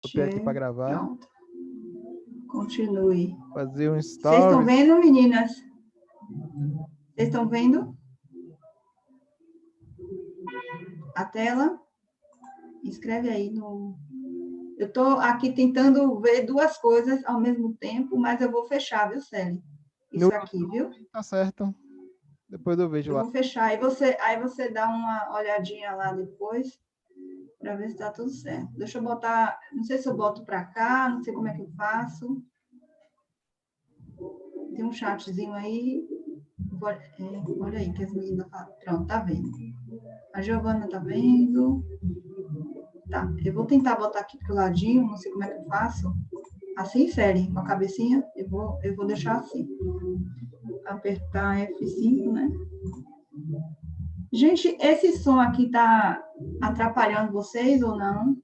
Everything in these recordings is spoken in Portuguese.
Botei aqui para gravar. Pronto. Continue. Fazer um Vocês estão story. vendo, meninas? Vocês estão vendo a tela? Escreve aí no... Eu estou aqui tentando ver duas coisas ao mesmo tempo, mas eu vou fechar, viu, Celi? Isso aqui, viu? Tá certo. Depois eu vejo lá. Eu vou fechar. Aí você dá uma olhadinha lá depois para ver se está tudo certo. Deixa eu botar... Não sei se eu boto para cá, não sei como é que eu faço. Tem um chatzinho aí. Olha aí que as meninas falam. Pronto, tá vendo. A Giovana tá vendo. Tá, eu vou tentar botar aqui pro ladinho, não sei como é que eu faço. Assim, sério, com a cabecinha, eu vou deixar assim. Apertar F5, né? Gente, esse som aqui tá atrapalhando vocês ou não?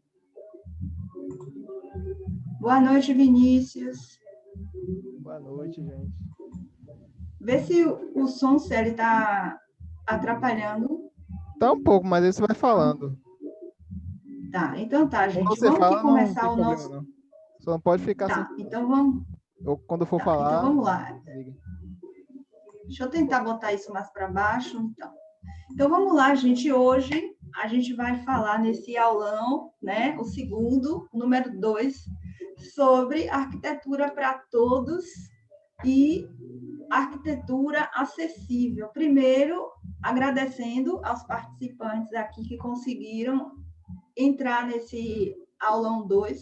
Boa noite, Vinícius. Boa noite, gente. Vê se o som, sério, tá atrapalhando. Tá um pouco, mas aí você vai falando. Tá, então tá, gente. Quando você Vamos fala, que não começar tem o problema, nosso... não. Só não pode ficar Tá, sem... então vamos... Eu, quando for Tá, falar... então vamos lá. Diga. Deixa eu tentar botar isso mais para baixo, então. Então, vamos lá, gente. Hoje, a gente vai falar nesse aulão, né? O segundo, o número 2, sobre arquitetura para todos e arquitetura acessível. Primeiro, agradecendo aos participantes aqui que conseguiram entrar nesse aulão 2.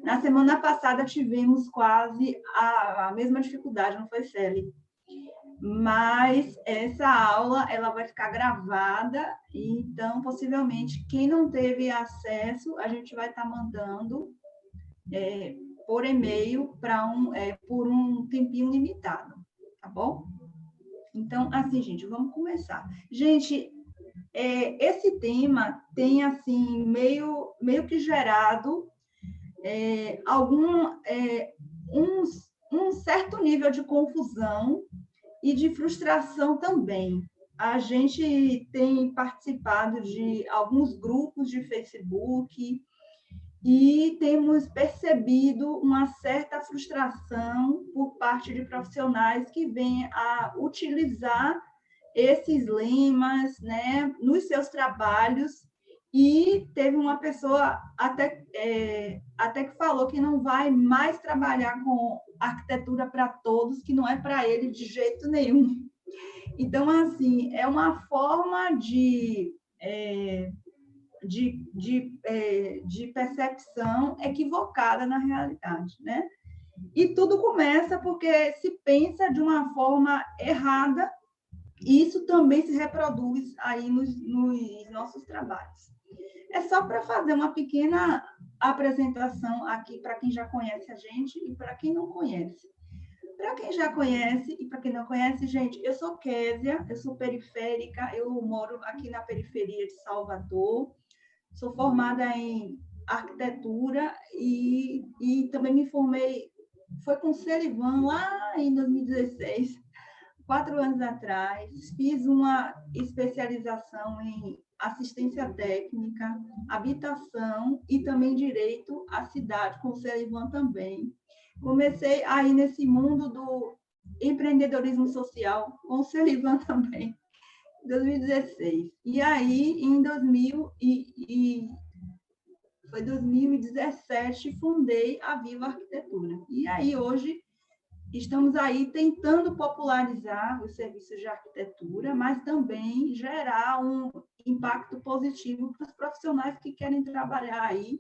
Na semana passada, tivemos quase a mesma dificuldade, não foi, Celi? Mas essa aula ela vai ficar gravada, então possivelmente quem não teve acesso, a gente vai estar mandando por e-mail por um tempinho limitado, tá bom? Então, assim, gente, vamos começar. Gente, esse tema tem assim meio que gerado um certo nível de confusão e de frustração também. A gente tem participado de alguns grupos de Facebook e temos percebido uma certa frustração por parte de profissionais que vêm a utilizar esses lemas, né, nos seus trabalhos, e teve uma pessoa até que falou que não vai mais trabalhar com arquitetura para todos, que não é para ele de jeito nenhum. Então, assim, é uma forma de percepção equivocada na realidade, né? E tudo começa porque se pensa de uma forma errada, e isso também se reproduz aí nos nossos trabalhos. É só para fazer uma pequena apresentação aqui para quem já conhece a gente e para quem não conhece. Para quem já conhece e para quem não conhece, gente, eu sou Késia, eu sou periférica, eu moro aqui na periferia de Salvador, sou formada em arquitetura e também me formei, foi com o Celivan lá em 2016, 4 anos atrás, fiz uma especialização em assistência técnica, habitação e também direito à cidade, com o Celivan também. Comecei aí nesse mundo do empreendedorismo social, com o Celivan também, em 2016. E aí, em 2017, fundei a Viva Arquitetura. E aí, hoje, estamos aí tentando popularizar os serviços de arquitetura, mas também gerar um impacto positivo para os profissionais que querem trabalhar aí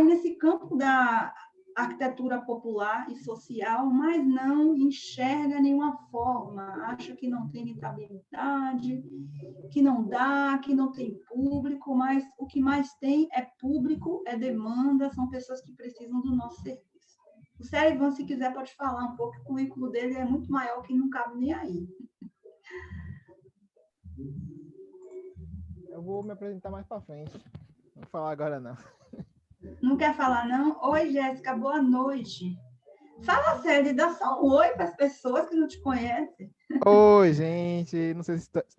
nesse campo da arquitetura popular e social, mas não enxerga nenhuma forma, acha que não tem rentabilidade, que não dá, que não tem público, mas o que mais tem é público, é demanda, são pessoas que precisam do nosso serviço. O Celivan, se quiser, pode falar um pouco, o currículo dele é muito maior que não cabe nem aí. Eu vou me apresentar mais para frente. Não vou falar agora, não. Não quer falar, não? Oi, Jéssica, boa noite. Fala sério, dá só um oi para as pessoas que não te conhecem. Oi, gente. Não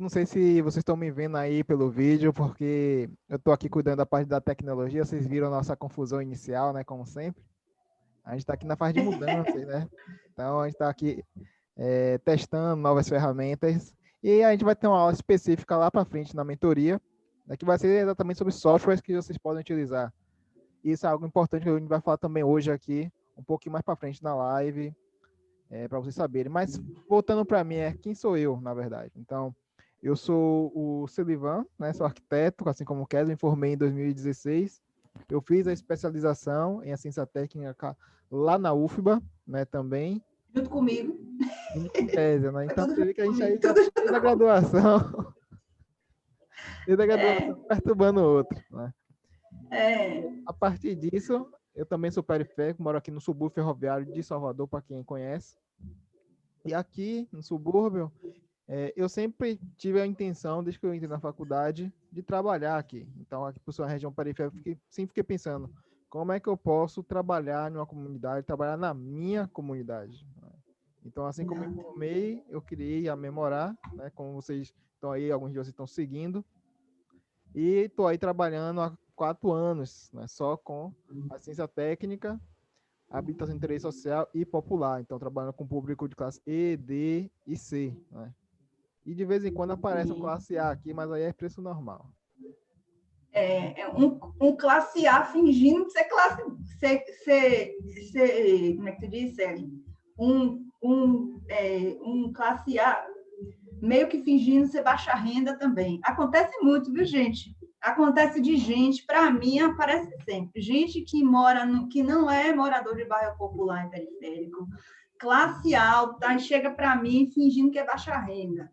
sei se vocês estão me vendo aí pelo vídeo, porque eu estou aqui cuidando da parte da tecnologia. Vocês viram a nossa confusão inicial, né? Como sempre. A gente está aqui na fase de mudanças, né? Então, a gente está aqui testando novas ferramentas. E a gente vai ter uma aula específica lá para frente na mentoria, né, que vai ser exatamente sobre softwares que vocês podem utilizar. Isso é algo importante que a gente vai falar também hoje aqui, um pouquinho mais para frente na live, para vocês saberem. Mas voltando para mim, quem sou eu, na verdade? Então, eu sou o Silivan, né? Sou arquiteto, assim como o Kes, me formei em 2016. Eu fiz a especialização em ciência técnica lá na UFBA, né, também, Junto comigo. em tese, né? Foi Então, tudo você junto vê que a gente comigo. aí já desde a graduação, desde a É, graduação, perturbando o outro, né? é, A partir disso, eu também sou periférico, moro aqui no subúrbio ferroviário de Salvador, para quem conhece. E aqui, no subúrbio, eu sempre tive a intenção, desde que eu entrei na faculdade, de trabalhar aqui. Então, aqui por sua região periférica, sempre fiquei pensando, como é que eu posso trabalhar em uma comunidade, trabalhar na minha comunidade, né? Então, assim como me exato. formei, eu criei a Memorar, né? Como vocês estão aí, alguns de vocês estão seguindo, e estou aí trabalhando há 4 anos, né? Só com assistência técnica, habilitação de interesse social e popular. Então, trabalhando com público de classe E, D e C, né? E de vez em quando aparece um classe A aqui, mas aí é preço normal. Um classe A fingindo ser classe. Como é que tu diz, Sérgio? Um classe A meio que fingindo ser baixa renda também. Acontece muito, viu, gente? Acontece de gente, para mim, aparece sempre. Gente que mora, que não é morador de bairro popular e periférico, classe alta, chega para mim fingindo que é baixa renda,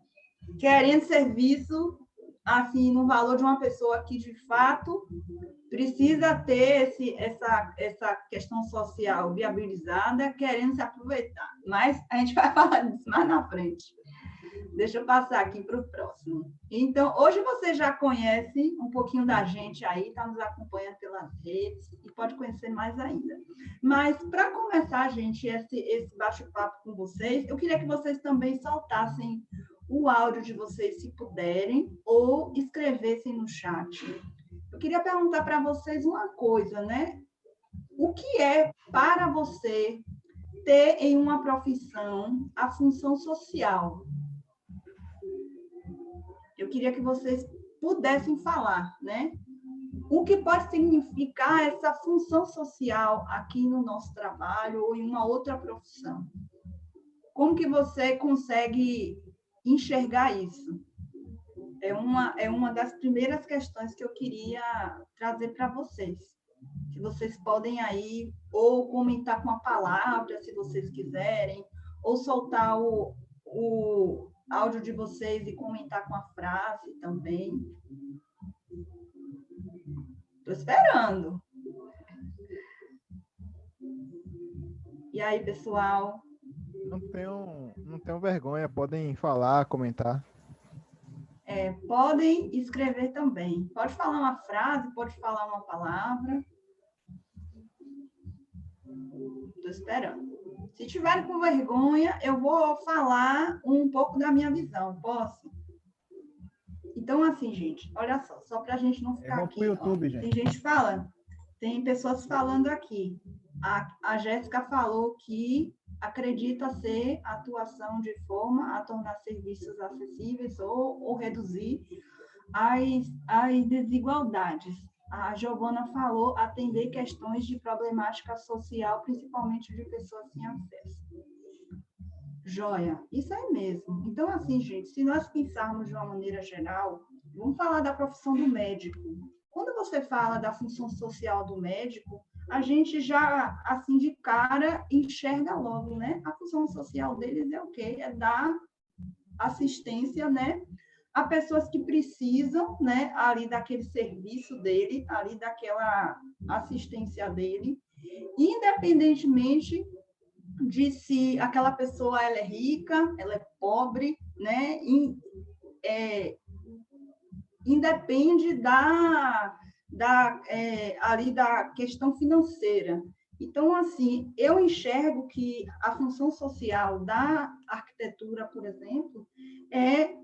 querendo serviço assim no valor de uma pessoa que de fato precisa ter essa questão social viabilizada, querendo se aproveitar. Mas a gente vai falar disso mais na frente. Deixa eu passar aqui para o próximo. Então, hoje você já conhece um pouquinho da gente aí, está nos acompanhando pelas redes e pode conhecer mais ainda. Mas, para começar, gente, esse bate-papo com vocês, eu queria que vocês também soltassem o áudio de vocês, se puderem, ou escrevessem no chat. Eu queria perguntar para vocês uma coisa, né? O que é para você ter em uma profissão a função social? Eu queria que vocês pudessem falar, né? O que pode significar essa função social aqui no nosso trabalho ou em uma outra profissão? Como que você consegue enxergar isso? É uma das primeiras questões que eu queria trazer para vocês. Se vocês podem aí ou comentar com a palavra, se vocês quiserem, ou soltar o áudio de vocês e comentar com a frase também. Estou esperando. E aí, pessoal? Não tenho vergonha, podem falar, comentar. Podem escrever também. Pode falar uma frase, pode falar uma palavra. Estou esperando. Se tiverem com vergonha, eu vou falar um pouco da minha visão. Posso? Então, assim, gente, olha só para a gente não ficar Vamos pro aqui. Ó, YouTube, gente. tem gente falando, tem pessoas falando aqui. A Jéssica falou que acredita ser atuação de forma a tornar serviços acessíveis ou reduzir as desigualdades. A Giovana falou atender questões de problemática social, principalmente de pessoas sem acesso. Joia, isso é mesmo. Então, assim, gente, se nós pensarmos de uma maneira geral, vamos falar da profissão do médico. Quando você fala da função social do médico, a gente já, assim, de cara, enxerga logo, né? A função social deles é o quê? É dar assistência, né? A pessoas que precisam, né? Ali daquele serviço dele, ali daquela assistência dele, independentemente de se aquela pessoa ela é rica, ela é pobre, né? Independe ali da questão financeira. Então, assim, eu enxergo que a função social da arquitetura, por exemplo, é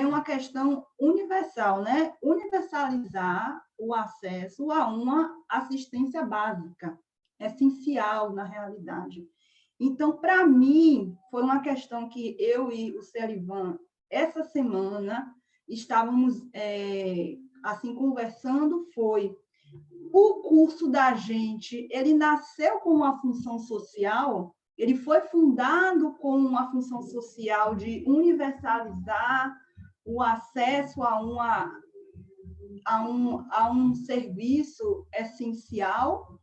uma questão universal, né? Universalizar o acesso a uma assistência básica, essencial na realidade. Então, para mim, foi uma questão que eu e o Celivan, essa semana, estávamos, assim, conversando, foi o curso da gente, ele nasceu com uma função social, ele foi fundado com uma função social de universalizar o acesso a um serviço essencial,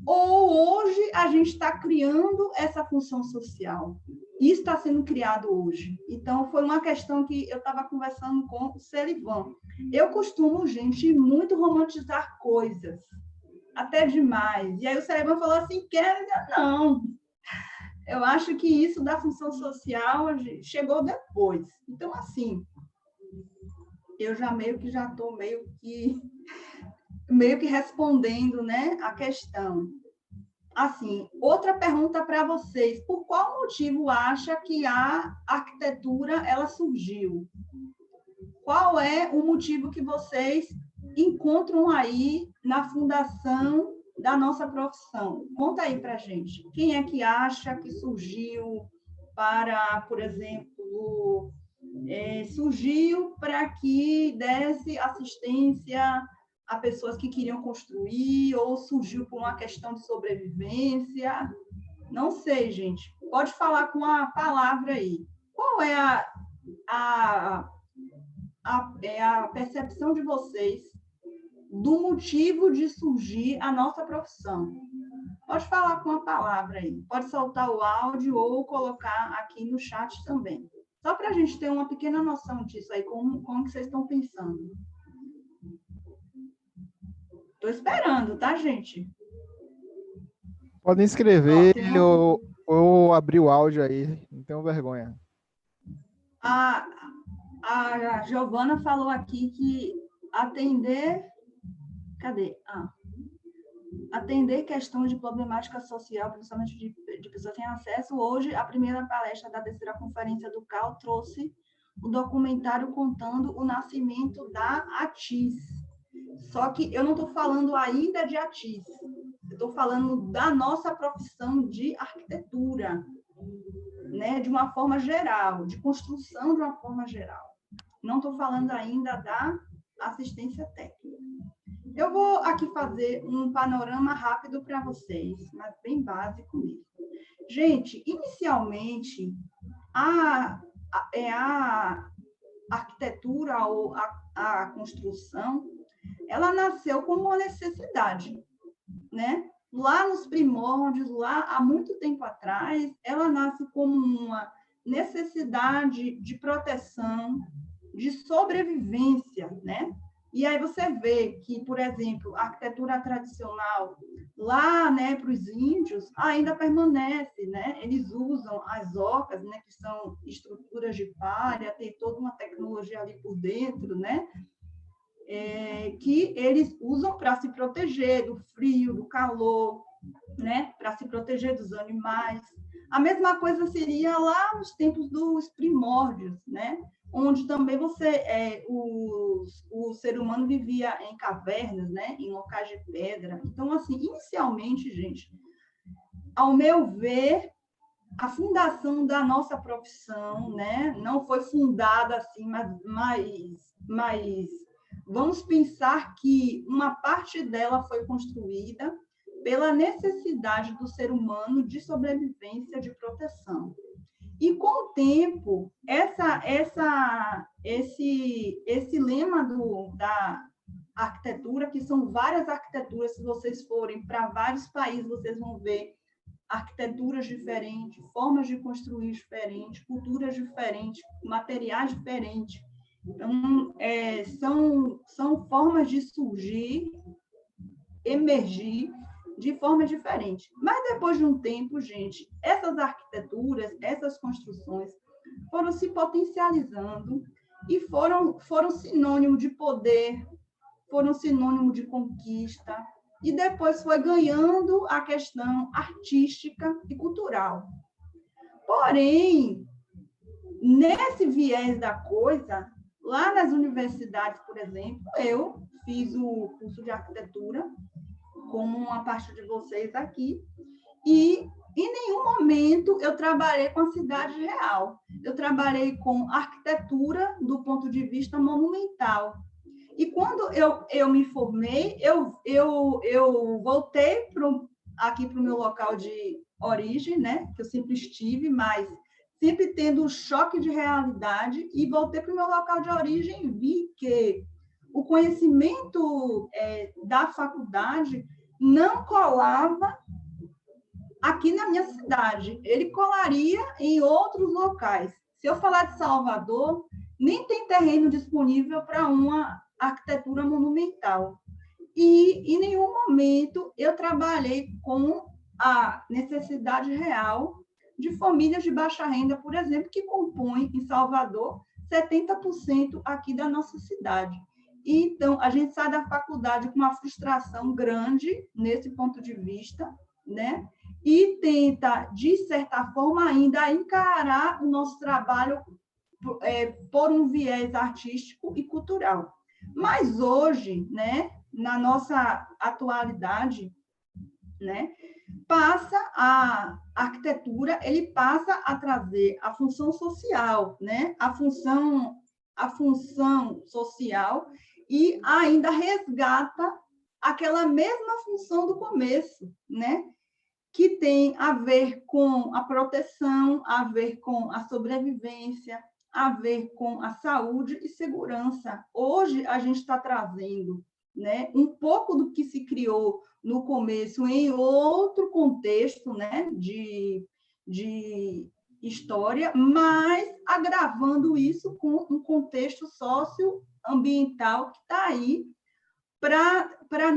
ou hoje a gente está criando essa função social. Isso está sendo criado hoje. Então, foi uma questão que eu estava conversando com o Celivan. Eu costumo, gente, muito romantizar coisas, até demais. E aí o Celivan falou assim, Kézia, não. Eu acho que isso da função social chegou depois. Então, assim, eu já estou meio que respondendo, né, a questão. Assim, outra pergunta para vocês. Por qual motivo acha que a arquitetura ela surgiu? Qual é o motivo que vocês encontram aí na fundação da nossa profissão? Conta aí para a gente. Quem é que acha que surgiu para, por exemplo, surgiu para que desse assistência a pessoas que queriam construir, ou surgiu por uma questão de sobrevivência? Não sei, gente. Pode falar com a palavra aí. Qual é a percepção de vocês do motivo de surgir a nossa profissão? Pode falar com a palavra aí. Pode soltar o áudio ou colocar aqui no chat também. Só para a gente ter uma pequena noção disso aí, como que vocês estão pensando. Estou esperando, tá, gente? Podem escrever ou abrir o áudio aí, não tenho vergonha. A Giovana falou aqui que atender... Cadê? Atender questões de problemática social, principalmente de pessoas sem acesso. Hoje, a primeira palestra da terceira conferência do CAL trouxe o documentário contando o nascimento da ATIS. Só que eu não estou falando ainda de ATIS, eu estou falando da nossa profissão de arquitetura, né, de uma forma geral, de construção de uma forma geral. Não estou falando ainda da assistência técnica. Eu vou aqui fazer um panorama rápido para vocês, mas bem básico mesmo. Gente, inicialmente, a arquitetura ou a construção, ela nasceu como uma necessidade, né? Lá nos primórdios, lá há muito tempo atrás, ela nasce como uma necessidade de proteção, de sobrevivência, né? E aí você vê que, por exemplo, a arquitetura tradicional lá, né, para os índios, ainda permanece, né? Eles usam as ocas, né, que são estruturas de palha, tem toda uma tecnologia ali por dentro, né? Que eles usam para se proteger do frio, do calor, né? Para se proteger dos animais. A mesma coisa seria lá nos tempos dos primórdios, né? Onde também o ser humano vivia em cavernas, né? Em locais de pedra. Então, assim, inicialmente, gente, ao meu ver, a fundação da nossa profissão, né? Não foi fundada assim, mas vamos pensar que uma parte dela foi construída pela necessidade do ser humano de sobrevivência, de proteção. E com o tempo, esse lema da arquitetura, que são várias arquiteturas, se vocês forem para vários países, vocês vão ver arquiteturas diferentes, formas de construir diferentes, culturas diferentes, materiais diferentes. Então, são formas de surgir, emergir de forma diferente. Mas depois de um tempo, gente, essas arquiteturas, essas construções foram se potencializando e foram sinônimo de poder, foram sinônimo de conquista, e depois foi ganhando a questão artística e cultural. Porém, nesse viés da coisa, lá nas universidades, por exemplo, eu fiz o curso de arquitetura, como uma parte de vocês aqui, e em nenhum momento eu trabalhei com a cidade real. Eu trabalhei com arquitetura do ponto de vista monumental. E quando eu me formei, eu voltei aqui para o meu local de origem, né? Que eu sempre estive, mas sempre tendo um choque de realidade, e voltei para o meu local de origem e vi que o conhecimento da faculdade não colava aqui na minha cidade, ele colaria em outros locais. Se eu falar de Salvador, nem tem terreno disponível para uma arquitetura monumental. E em nenhum momento eu trabalhei com a necessidade real de famílias de baixa renda, por exemplo, que compõem em Salvador 70% aqui da nossa cidade. Então, a gente sai da faculdade com uma frustração grande nesse ponto de vista, né? E tenta, de certa forma, ainda encarar o nosso trabalho por um viés artístico e cultural. Mas hoje, né, na nossa atualidade, né, passa a arquitetura, ele passa a trazer a função social, né, a função social, e ainda resgata aquela mesma função do começo, né, que tem a ver com a proteção, a ver com a sobrevivência, a ver com a saúde e segurança. Hoje, a gente está trazendo, né, um pouco do que se criou no começo em outro contexto, né, de história, mas agravando isso com um contexto socioambiental que está aí para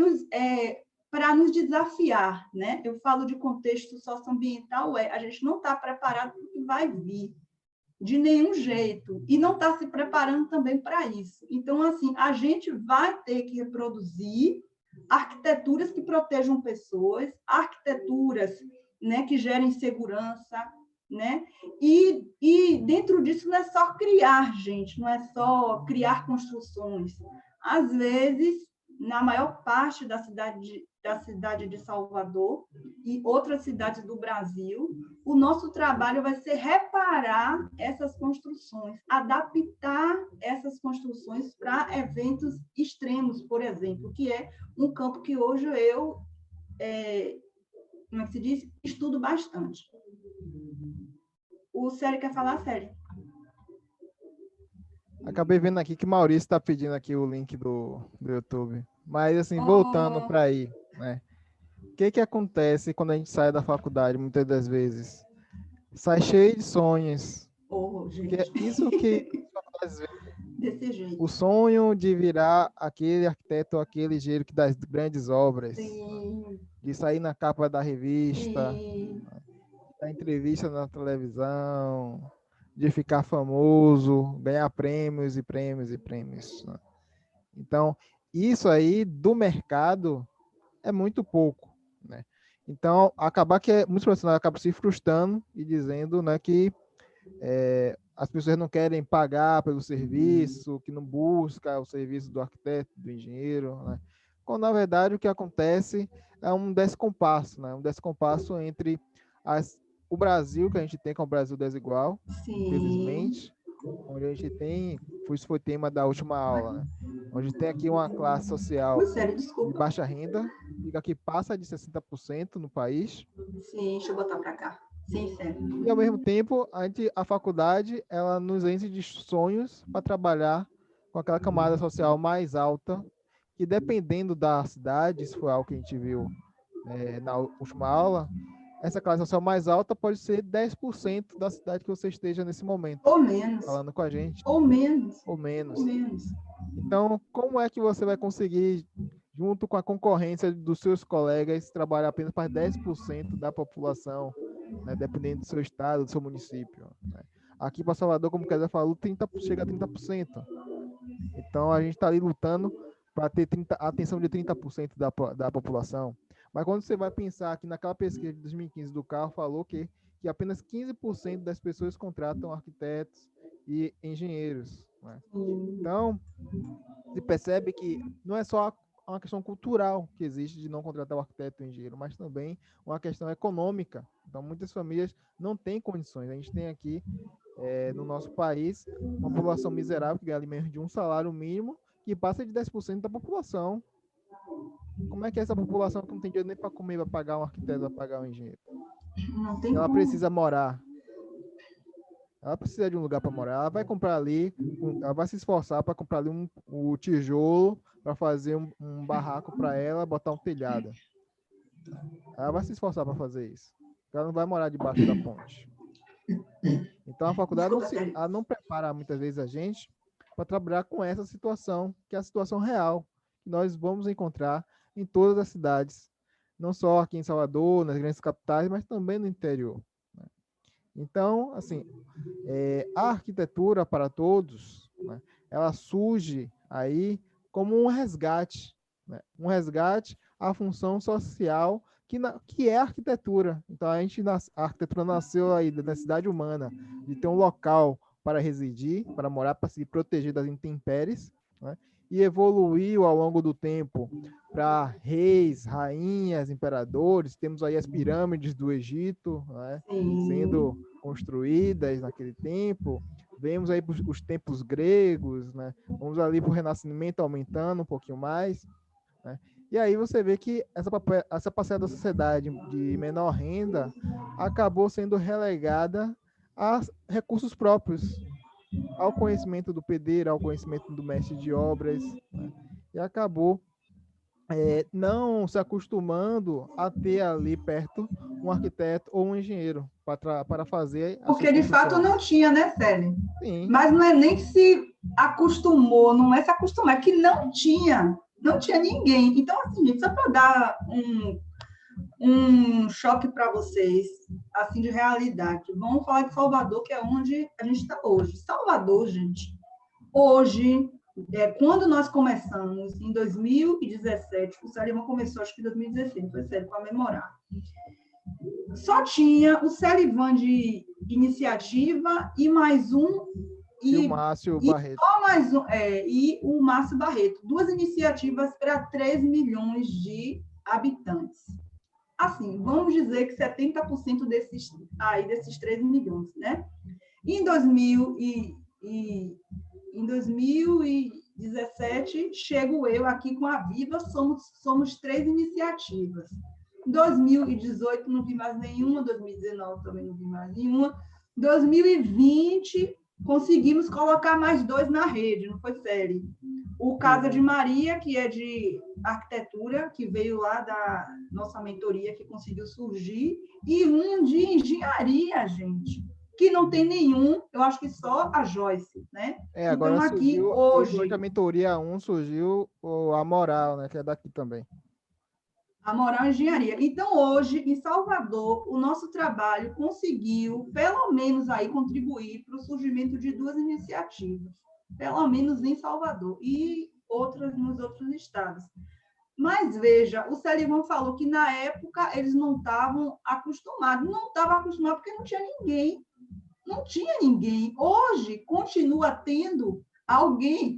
nos desafiar, né? Eu falo de contexto socioambiental, a gente não está preparado para o que vai vir, de nenhum jeito, e não está se preparando também para isso. Então, assim, a gente vai ter que reproduzir arquiteturas que protejam pessoas, arquiteturas, né, que gerem segurança, né? E dentro disso não é só criar, gente, não é só criar construções. Às vezes, na maior parte da cidade de Salvador e outras cidades do Brasil, o nosso trabalho vai ser reparar essas construções, adaptar essas construções para eventos extremos, por exemplo, que é um campo que hoje eu, como é que se diz, estudo bastante. O Sérgio quer falar, Sérgio? Acabei vendo aqui que Maurício está pedindo aqui o link do YouTube. Mas, assim, voltando para aí, né? O que acontece quando a gente sai da faculdade, muitas das vezes? Sai cheio de sonhos. Gente. Que é isso que, às vezes, desse jeito. O sonho de virar aquele arquiteto, aquele engenheiro que das grandes obras. Sim. De sair na capa da revista, Sim. da entrevista na televisão, de ficar famoso, ganhar prêmios e prêmios e prêmios. Então, isso aí do mercado é muito pouco, né? Então, acabar que muitos profissionais acabam se frustrando e dizendo, né, que as pessoas não querem pagar pelo serviço, que não busca o serviço do arquiteto, do engenheiro, né? Quando, na verdade, o que acontece é um descompasso, né? Um descompasso entre o Brasil, que a gente tem, que é um Brasil desigual, Sim. infelizmente, onde a gente tem, isso foi tema da última aula, né? Onde tem aqui uma classe social de baixa renda, que passa de 60% no país. Sim, deixa eu botar para cá. Sim, sério. E, ao mesmo tempo, a faculdade, ela nos enche de sonhos para trabalhar com aquela camada social mais alta, que dependendo da cidade, isso foi algo que a gente viu na última aula, essa classe social mais alta pode ser 10% da cidade que você esteja nesse momento. Ou menos. Falando com a gente. Ou menos. Ou menos. Ou menos. Então, como é que você vai conseguir, junto com a concorrência dos seus colegas, trabalhar apenas para 10% da população, né, dependendo do seu estado, do seu município, né? Aqui para Salvador, como o Kézia falou, chega a 30%. Então, a gente está ali lutando para ter a atenção de 30% da população. Mas quando você vai pensar que naquela pesquisa de 2015 do carro falou que apenas 15% das pessoas contratam arquitetos e engenheiros, né? Então, se percebe que não é só uma questão cultural que existe de não contratar o arquiteto e o engenheiro, mas também uma questão econômica. Então, muitas famílias não têm condições. A gente tem aqui, no nosso país, uma população miserável que ganha ali menos de um salário mínimo, que passa de 10% da população. Como é que é essa população que não tem dinheiro nem para comer, vai pagar um arquiteto, vai pagar um engenheiro? Não tem Ela como. precisa morar. Ela precisa de um lugar para morar. Ela vai comprar ali, ela vai se esforçar para comprar ali o tijolo para fazer um barraco para ela, botar um telhado. Ela vai se esforçar para fazer isso. Ela não vai morar debaixo da ponte. Então a faculdade ela não prepara muitas vezes a gente para trabalhar com essa situação, que é a situação real, que nós vamos encontrar em todas as cidades, não só aqui em Salvador, nas grandes capitais, mas também no interior. Então, assim, a arquitetura para todos, né, ela surge aí como um resgate, né, um resgate à função social que é a arquitetura. Então, a arquitetura nasceu aí da necessidade humana de ter um local para residir, para morar, para se proteger das intempéries, né, e evoluiu ao longo do tempo para reis, rainhas, imperadores. Temos aí as pirâmides do Egito, né, sendo construídas naquele tempo. Vemos aí os tempos gregos, né? Vamos ali para o Renascimento aumentando um pouquinho mais, né? E aí você vê que essa parcela da sociedade de menor renda acabou sendo relegada a recursos próprios, ao conhecimento do pedreiro, ao conhecimento do mestre de obras, né? E acabou não se acostumando a ter ali perto um arquiteto ou um engenheiro para fazer as Porque suas de fato construções. não tinha, né, Célia? Sim. Mas não é nem que se acostumou, não é se acostumar, é que não tinha ninguém. Então, assim, gente, só para dar um choque para vocês, assim, de realidade. Vamos falar de Salvador, que é onde a gente está hoje. Salvador, gente, hoje, quando nós começamos, em 2017, o Celivan começou, acho que em 2016, foi sério, para memorar. Só tinha o Celivan de iniciativa e mais um. E o Márcio Barreto. Só mais um, e o Márcio Barreto. 2 iniciativas para 3 milhões de habitantes. Assim, vamos dizer que 70% desses 3 milhões, né? Em 2017, chego eu aqui com a Viva, somos 3 iniciativas. Em 2018 não vi mais nenhuma, 2019 também não vi mais nenhuma. 2020 conseguimos colocar mais 2 na rede, não foi sério. O Casa de Maria, que é de arquitetura, que veio lá da nossa mentoria, que conseguiu surgir, e um de engenharia, gente, que não tem nenhum, eu acho que só a Joyce, né? Agora então, aqui, surgiu, hoje... Durante a mentoria 1 surgiu a Moral, né, que é daqui também. A Moral Engenharia. Então, hoje, em Salvador, o nosso trabalho conseguiu, pelo menos, aí contribuir para o surgimento de 2 iniciativas, pelo menos em Salvador, e outras nos outros estados. Mas, veja, o Celivan falou que, na época, eles não estavam acostumados. Não estavam acostumados porque não tinha ninguém. Não tinha ninguém. Hoje, continua tendo alguém.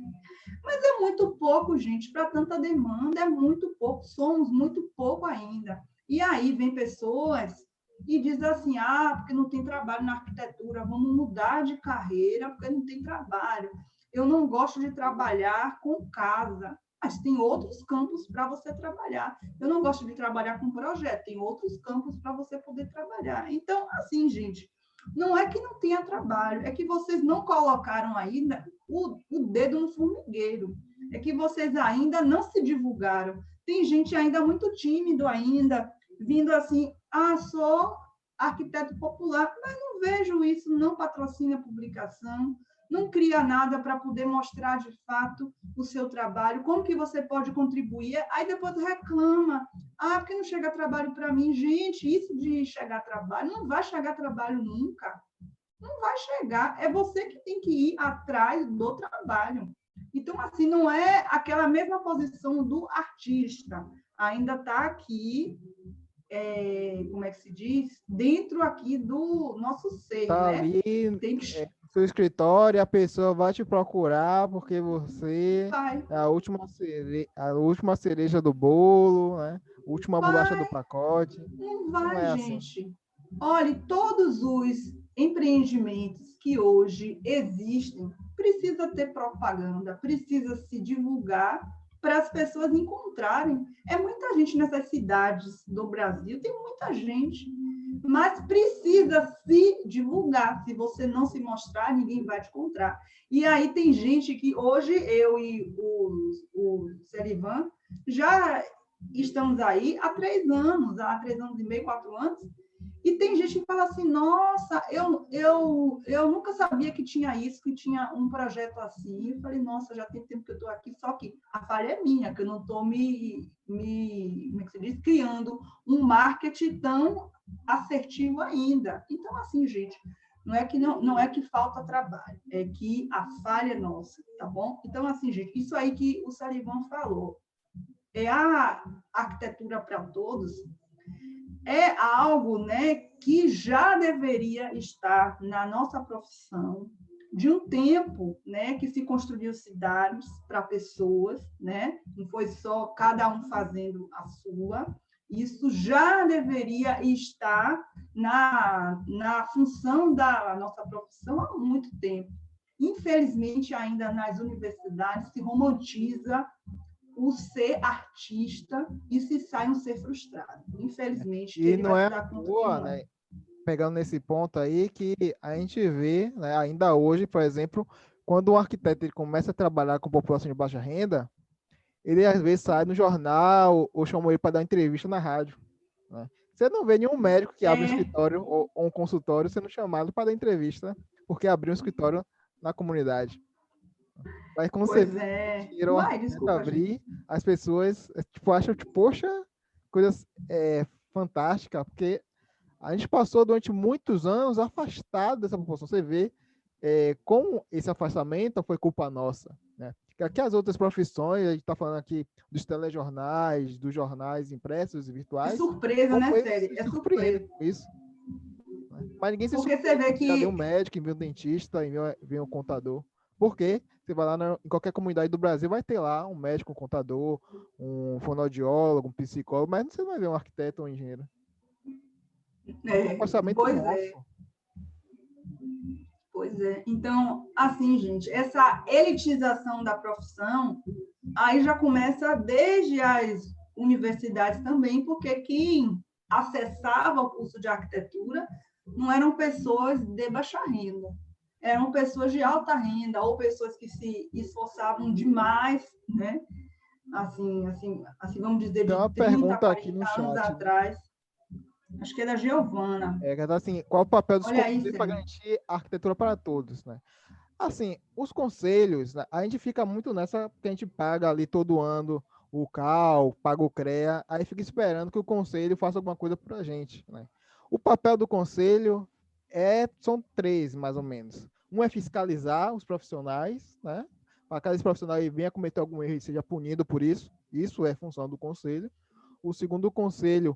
Mas é muito pouco, gente, para tanta demanda, é muito pouco, somos muito pouco ainda. E aí vem pessoas e diz assim, porque não tem trabalho na arquitetura, vamos mudar de carreira porque não tem trabalho. Eu não gosto de trabalhar com casa, mas tem outros campos para você trabalhar. Eu não gosto de trabalhar com projeto, tem outros campos para você poder trabalhar. Então, assim, gente, não é que não tenha trabalho, é que vocês não colocaram ainda o dedo no formigueiro. É que vocês ainda não se divulgaram. Tem gente ainda muito tímido ainda, vindo assim, sou arquiteto popular, mas não vejo isso, não patrocina a publicação, não cria nada para poder mostrar de fato o seu trabalho, como que você pode contribuir, aí depois reclama, porque não chega trabalho para mim. Gente, isso de chegar trabalho, não vai chegar trabalho nunca. Não vai chegar, é você que tem que ir atrás do trabalho. Então, assim, não é aquela mesma posição do artista, ainda está aqui, como é que se diz? Dentro aqui do nosso ser, Tá né? ali Tem que no seu escritório, a pessoa vai te procurar porque você vai, é a última cereja do bolo, né? Última bolacha do vai, pacote. não Não vai, é assim. gente. Olhe, todos os empreendimentos que hoje existem precisa ter propaganda, precisa se divulgar para as pessoas encontrarem. É muita gente nessas cidades do Brasil, tem muita gente, mas precisa se divulgar. Se você não se mostrar, ninguém vai te encontrar. E aí tem gente que hoje, eu e o Serivan, já estamos aí há 3 anos, há 3 anos e meio, 4 anos, e tem gente que fala assim, nossa, eu nunca sabia que tinha isso, que tinha um projeto assim. Eu falei, nossa, já tem tempo que eu estou aqui, só que a falha é minha, que eu não estou como é que se diz, criando um marketing tão assertivo ainda. Então, assim, gente, não é que falta trabalho, é que a falha é nossa, tá bom? Então, assim, gente, isso aí que o Salivan falou, é a arquitetura para todos, é algo, né, que já deveria estar na nossa profissão de um tempo, né, que se construiu cidades para pessoas, né, não foi só cada um fazendo a sua. Isso já deveria estar na função da nossa profissão há muito tempo. Infelizmente, ainda nas universidades se romantiza o ser artista e se sai um ser frustrado. Infelizmente, que E ele não vai é se à dar conta que toa, não é. né? Pegando nesse ponto aí, que a gente vê, né, ainda hoje, por exemplo, quando um arquiteto ele começa a trabalhar com população de baixa renda, ele às vezes sai no jornal ou chama ele para dar entrevista na rádio. Né? Você não vê nenhum médico que abre um É, escritório ou um consultório sendo chamado para dar entrevista, porque abriu um escritório na comunidade. Mas quando você pois vê é. dinheiro um Vai, arquiteto desculpa, gente. abrir, as pessoas tipo, acham, tipo, poxa, coisas fantásticas, porque a gente passou durante muitos anos afastado dessa população. Você vê como esse afastamento foi culpa nossa, né? Que as outras profissões, a gente está falando aqui dos telejornais, dos jornais impressos e É virtuais, surpresa, como né, eles série? se É surpreendem surpresa. com isso. Né? Mas ninguém se Porque você surpreende vê quando vem um que médico, vem um dentista, vem um contador. Por quê? Você vai lá em qualquer comunidade do Brasil, vai ter lá um médico, um contador, um fonoaudiólogo, um psicólogo, mas você não vai ver um arquiteto ou um engenheiro. É um afastamento pois é, nosso. pois é. Então, assim, gente, essa elitização da profissão aí já começa desde as universidades também, porque quem acessava o curso de arquitetura não eram pessoas de baixa renda, eram pessoas de alta renda ou pessoas que se esforçavam demais, né? Assim, vamos dizer, Tem de uma 30, pergunta aqui 40 no anos chat. atrás. Acho que é da Giovana. Que tá assim, qual o papel dos Olha aí, conselhos para Sérgio. garantir a arquitetura para todos, né? Assim, os conselhos, né, a gente fica muito nessa que a gente paga ali todo ano o CAL, paga o CREA, aí fica esperando que o conselho faça alguma coisa para a gente, né? O papel do conselho são três, mais ou menos. Um é fiscalizar os profissionais, né? Para que esse profissional venha cometer algum erro e seja punido por isso. Isso é função do conselho. O segundo conselho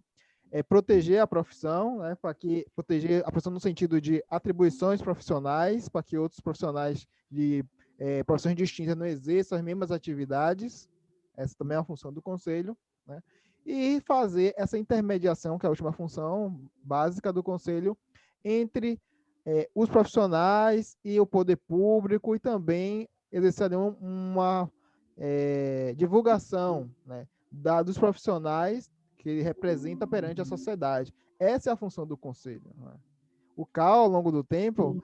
é proteger a profissão, né, para que proteger a profissão no sentido de atribuições profissionais, para que outros profissionais de profissões distintas não exerçam as mesmas atividades. Essa também é uma função do conselho, né? E fazer essa intermediação, que é a última função básica do conselho, entre os profissionais e o poder público, e também exercer uma divulgação, né, dos profissionais que ele representa perante a sociedade. Essa é a função do conselho. Né? O CAL, ao longo do tempo,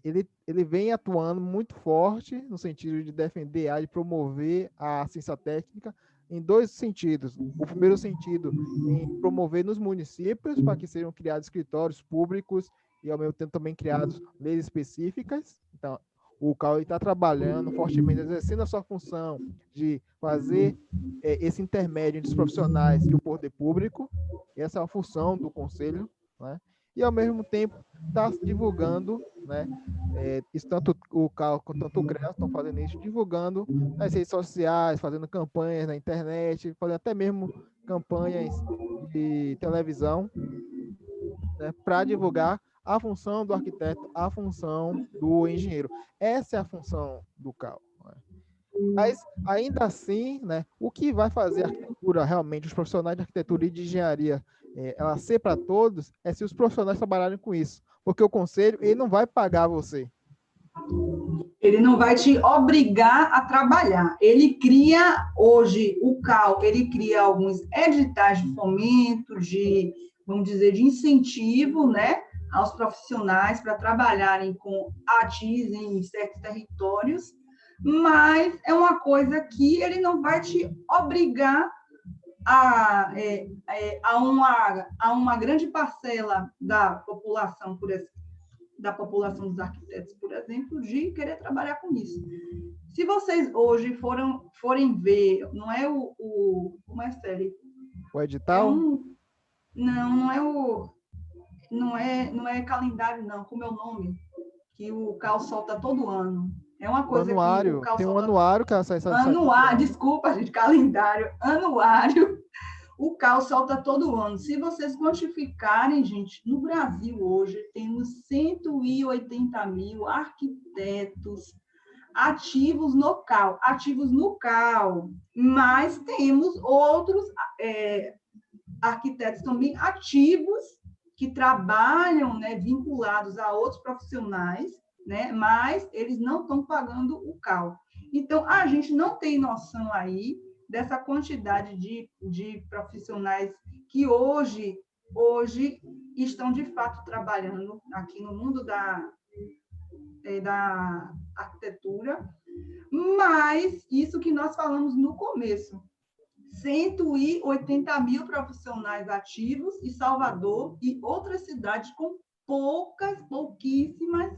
ele vem atuando muito forte no sentido de defender, de promover a ciência técnica em dois sentidos. O primeiro sentido em promover nos municípios para que sejam criados escritórios públicos e, ao mesmo tempo, também criados leis específicas. Então, o CAL está trabalhando fortemente, exercendo a sua função de fazer esse intermédio entre os profissionais e o poder público. Essa é a função do conselho, né? E, ao mesmo tempo, está divulgando né? Isso tanto o CAL quanto o CREA estão fazendo isso, divulgando nas redes sociais, fazendo campanhas na internet, fazendo até mesmo campanhas de televisão, né, para divulgar a função do arquiteto, a função do engenheiro. Essa é a função do CAL. Né? Mas, ainda assim, né, o que vai fazer a arquitetura realmente, os profissionais de arquitetura e de engenharia, ela ser para todos, é se os profissionais trabalharem com isso. Porque o conselho, ele não vai pagar você. Ele não vai te obrigar a trabalhar. Ele cria, hoje, o CAL, ele cria alguns editais de fomento, de, vamos dizer, de incentivo, né, aos profissionais para trabalharem com ATIs em certos territórios, mas é uma coisa que ele não vai te obrigar a uma grande parcela da população, da população dos arquitetos, por exemplo, de querer trabalhar com isso. Se vocês hoje forem ver, não é como é série? O edital? Não é calendário, não, como é o nome? Que o CAL solta todo ano. É uma coisa anuário, que o CAL tem um solta... anuário que sai Anuário, desculpa, gente, calendário, anuário. O CAL solta todo ano. Se vocês quantificarem, gente, no Brasil hoje temos 180 mil arquitetos ativos no CAL, mas temos outros arquitetos também ativos que trabalham, né, vinculados a outros profissionais, né, mas eles não estão pagando o CAL. Então, a gente não tem noção aí dessa quantidade de profissionais que hoje estão, de fato, trabalhando aqui no mundo da arquitetura, mas isso que nós falamos no começo, 180 mil profissionais ativos em Salvador e outras cidades com pouquíssimas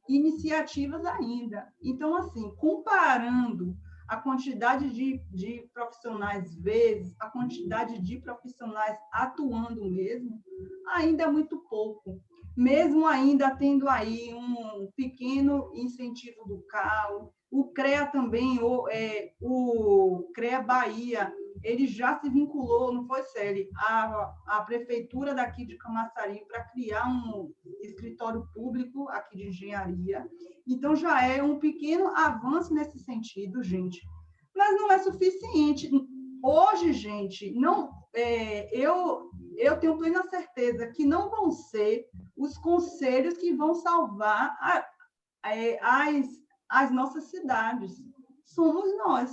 iniciativas ainda. Então, assim, comparando a quantidade de profissionais vezes a quantidade de profissionais atuando mesmo, ainda é muito pouco. Mesmo ainda tendo aí um pequeno incentivo do CAL, o CREA também, o CREA Bahia, ele já se vinculou, não foi, Célia, à prefeitura daqui de Camaçari para criar um escritório público aqui de engenharia. Então, já é um pequeno avanço nesse sentido, gente. Mas não é suficiente. Hoje, gente, eu tenho plena certeza que não vão ser os conselhos que vão salvar as nossas cidades. Somos nós.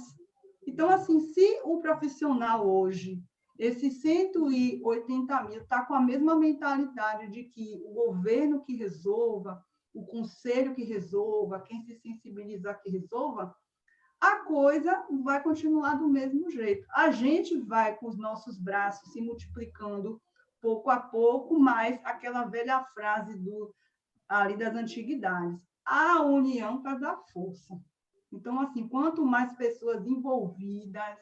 Então, assim, se o profissional hoje, esses 180 mil, está com a mesma mentalidade de que o governo que resolva, o conselho que resolva, quem se sensibilizar que resolva, a coisa vai continuar do mesmo jeito. A gente vai com os nossos braços se multiplicando pouco a pouco, mas aquela velha frase ali das antiguidades, a união faz a força. Então, assim, quanto mais pessoas envolvidas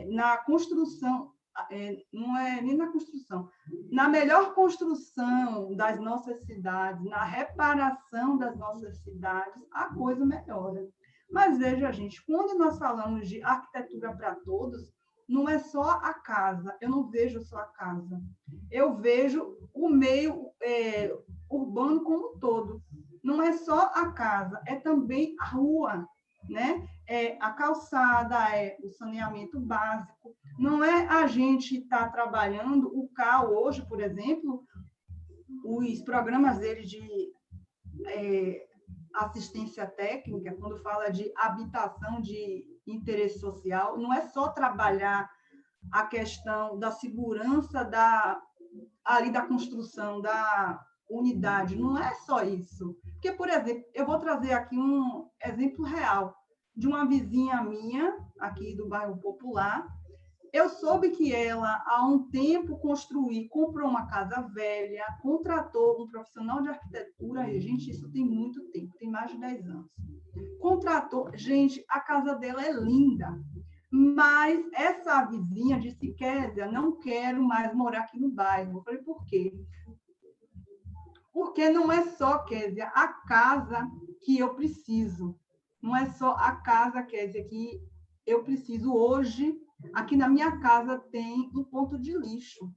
na construção, não é nem na construção, na melhor construção das nossas cidades, na reparação das nossas cidades, a coisa melhora. Mas veja, gente, quando nós falamos de arquitetura para todos, não é só a casa, eu não vejo só a casa, eu vejo o meio urbano como um todo. Não é só a casa, é também a rua, né? É a calçada, é o saneamento básico. Não é a gente estar trabalhando, o CAL hoje, por exemplo, os programas dele de assistência técnica, quando fala de habitação de interesse social, não é só trabalhar a questão da segurança ali da construção da unidade, não é só isso. Porque, por exemplo, eu vou trazer aqui um exemplo real de uma vizinha minha, aqui do bairro Popular. Eu soube que ela, há um tempo, comprou uma casa velha, contratou um profissional de arquitetura, e, gente, isso tem muito tempo, tem mais de 10 anos. Contratou, gente, a casa dela é linda, mas essa vizinha disse, Kézia, não quero mais morar aqui no bairro. Eu falei, por quê? Porque não é só, Kézia, a casa que eu preciso. Não é só a casa, Kézia, que eu preciso hoje. Aqui na minha casa tem um ponto de lixo.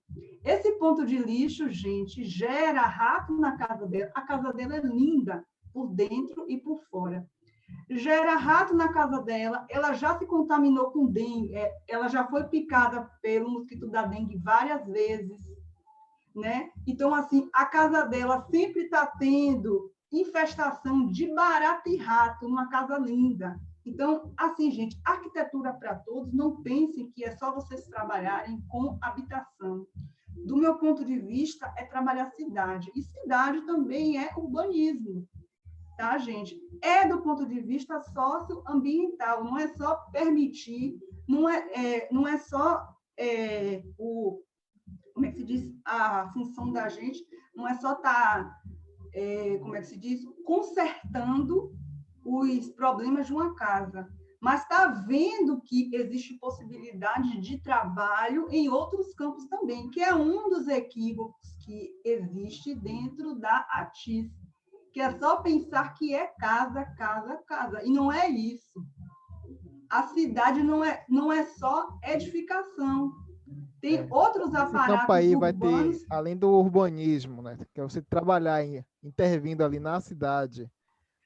Esse ponto de lixo, gente, gera rato na casa dela. A casa dela é linda por dentro e por fora. Gera rato na casa dela, ela já se contaminou com dengue, ela já foi picada pelo mosquito da dengue várias vezes, né? Então, assim, a casa dela sempre está tendo infestação de barata e rato, uma casa linda. Então, assim, gente, arquitetura para todos, não pensem que é só vocês trabalharem com habitação. Do meu ponto de vista, é trabalhar cidade. E cidade também é urbanismo, tá, gente? É do ponto de vista socioambiental, não é só permitir, não é só como é que se diz, a função da gente, não é só estar, como é que se diz, consertando os problemas de uma casa, mas está vendo que existe possibilidade de trabalho em outros campos também, que é um dos equívocos que existe dentro da ATIS, que é só pensar que é casa, casa, casa, e não é isso. A cidade não é só edificação, tem outros Esse campo aparatos aí vai ter, urbanos. além do urbanismo, né, que é você trabalhar intervindo ali na cidade,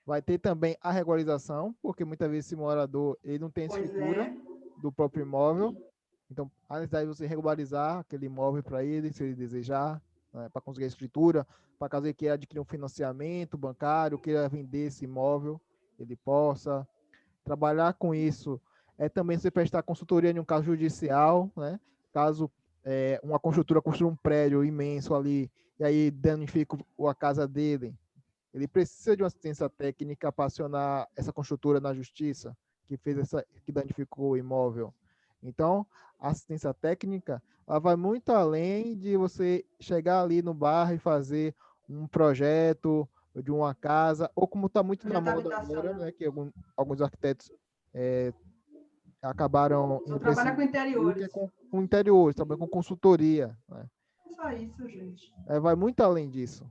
vai ter também a regularização, porque muitas vezes esse morador ele não tem a Pois escritura é, do próprio imóvel, então a necessidade de você regularizar aquele imóvel para ele, se ele desejar, né, para conseguir a escritura, para caso ele queira adquirir um financiamento bancário, queira vender esse imóvel, ele possa trabalhar com isso. É também você prestar consultoria em um caso judicial, né? Caso uma construtora construa um prédio imenso ali e aí danifica a casa dele, ele precisa de uma assistência técnica para acionar essa construtora na justiça que danificou o imóvel. Então, a assistência técnica ela vai muito além de você chegar ali no bairro e fazer um projeto de uma casa, ou como está muito na projeto moda agora, habitacional. né, que alguns arquitetos é, acabaram Só indo para trabalha esse com perfil que é interiores. com interiores, também com consultoria. Né? É só isso, gente. Vai muito além disso.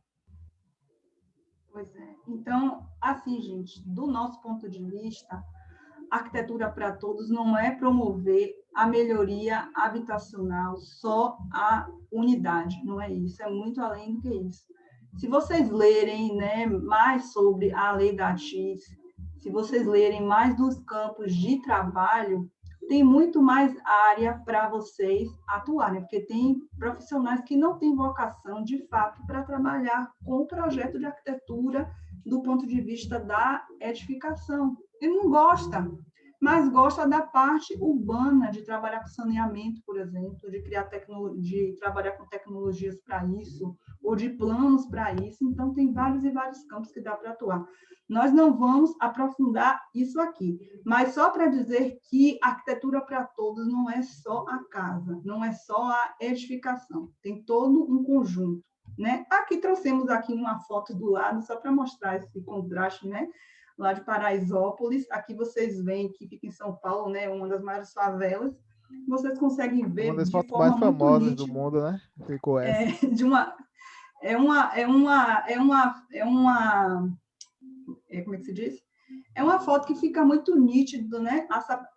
Pois é. Então, assim, gente, do nosso ponto de vista, arquitetura para todos não é promover a melhoria habitacional, só a unidade, não é isso, é muito além do que isso. Se vocês lerem, né, mais sobre a lei da ATIS, se vocês lerem mais dos campos de trabalho, tem muito mais área para vocês atuarem, porque tem profissionais que não têm vocação, de fato, para trabalhar com o projeto de arquitetura do ponto de vista da edificação. Ele não gosta, mas gosta da parte urbana, de trabalhar com saneamento, por exemplo, de criar de trabalhar com tecnologias para isso, ou de planos para isso. Então, tem vários e vários campos que dá para atuar. Nós não vamos aprofundar isso aqui, mas só para dizer que arquitetura para todos não é só a casa, não é só a edificação, tem todo um conjunto. Né? Aqui trouxemos aqui uma foto do lado, só para mostrar esse contraste, né? Lá de Paraisópolis. Aqui vocês veem que fica em São Paulo, né? Uma das maiores favelas. Vocês conseguem É uma ver das de fotos mais forma muito famosas do nítida. mundo, né? Ficou essa. Como é que se diz? É uma foto que fica muito nítido, né?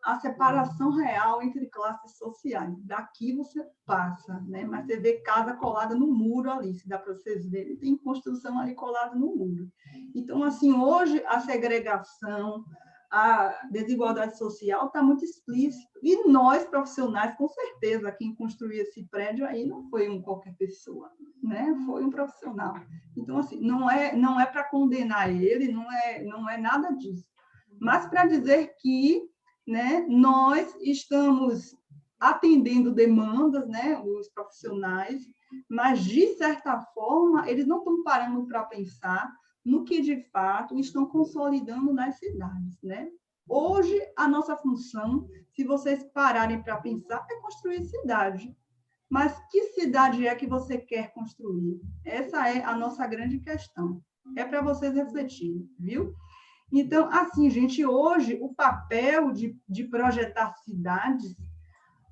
A separação real entre classes sociais. Daqui você passa, né? Mas você vê casa colada no muro ali, se dá para vocês verem, tem construção ali colada no muro. Então, assim, hoje a segregação, a desigualdade social está muito explícita. E nós, profissionais, com certeza, quem construiu esse prédio aí não foi qualquer pessoa, né? Foi um profissional. Então, assim, não é para condenar ele, não é nada disso, mas para dizer que, né, nós estamos atendendo demandas, né, os profissionais, mas, de certa forma, eles não estão parando para pensar no que, de fato, estão consolidando nas cidades, né? Hoje, a nossa função, se vocês pararem para pensar, é construir cidade. Mas que cidade é que você quer construir? Essa é a nossa grande questão. É para vocês refletirem, viu? Então, assim, gente, hoje o papel de projetar cidades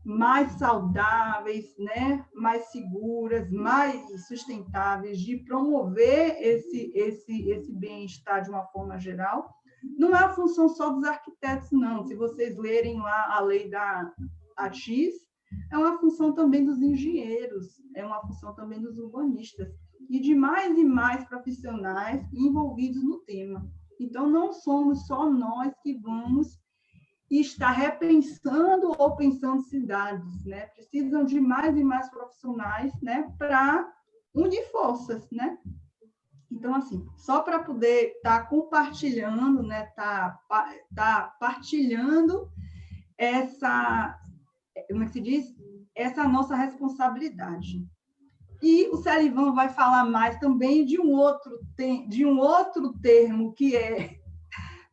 mais saudáveis, né? Mais seguras, mais sustentáveis, de promover esse bem-estar de uma forma geral, não é a função só dos arquitetos, não. Se vocês lerem lá a lei da ATIS, é uma função também dos engenheiros, é uma função também dos urbanistas, e de mais e mais profissionais envolvidos no tema. Então, não somos só nós que vamos estar repensando ou pensando cidades, né? Precisam de mais e mais profissionais, né, para unir forças, né? Então, assim, só para poder estar compartilhando, né, tá partilhando essa, como é que se diz? Essa nossa responsabilidade. E o Celivan vai falar mais também de um outro termo que é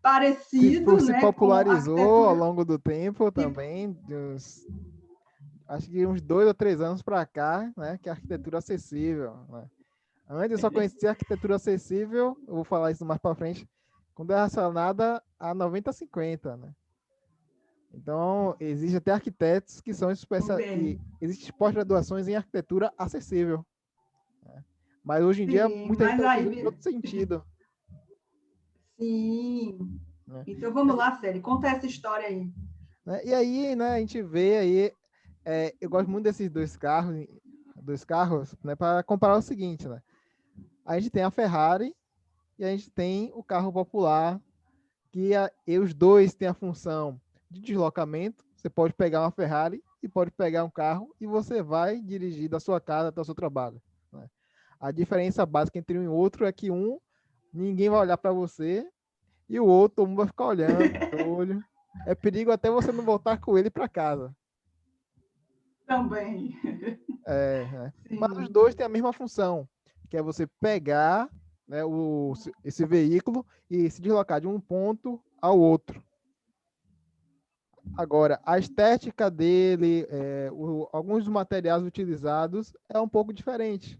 parecido, Se né, popularizou ao longo do tempo também, acho que uns 2 ou 3 anos para cá, né, que é a arquitetura acessível, né? Antes eu só conhecia arquitetura acessível, eu vou falar isso mais para frente, quando é relacionada a 90-50, né? Então, existe até arquitetos que são especialistas, existem pós-graduações em arquitetura acessível, né? Mas hoje em dia, sim, muita gente mas está usando aí, em outro sentido, sim. né? Então vamos lá, Celi, conta essa história aí. Né? E aí, né, a gente vê aí, eu gosto muito desses dois carros, né, para comparar o seguinte, né? A gente tem a Ferrari e a gente tem o carro popular, e os dois têm a função de deslocamento. Você pode pegar uma Ferrari e pode pegar um carro e você vai dirigir da sua casa até o seu trabalho, né? A diferença básica entre um e outro é que ninguém vai olhar para você, e o outro, todo mundo vai ficar olhando no olho. É perigo até você não voltar com ele para casa. Também. Né? Mas os Sim. dois têm a mesma função, que é você pegar, né, esse veículo e se deslocar de um ponto ao outro. Agora, a estética dele, alguns dos materiais utilizados é um pouco diferente.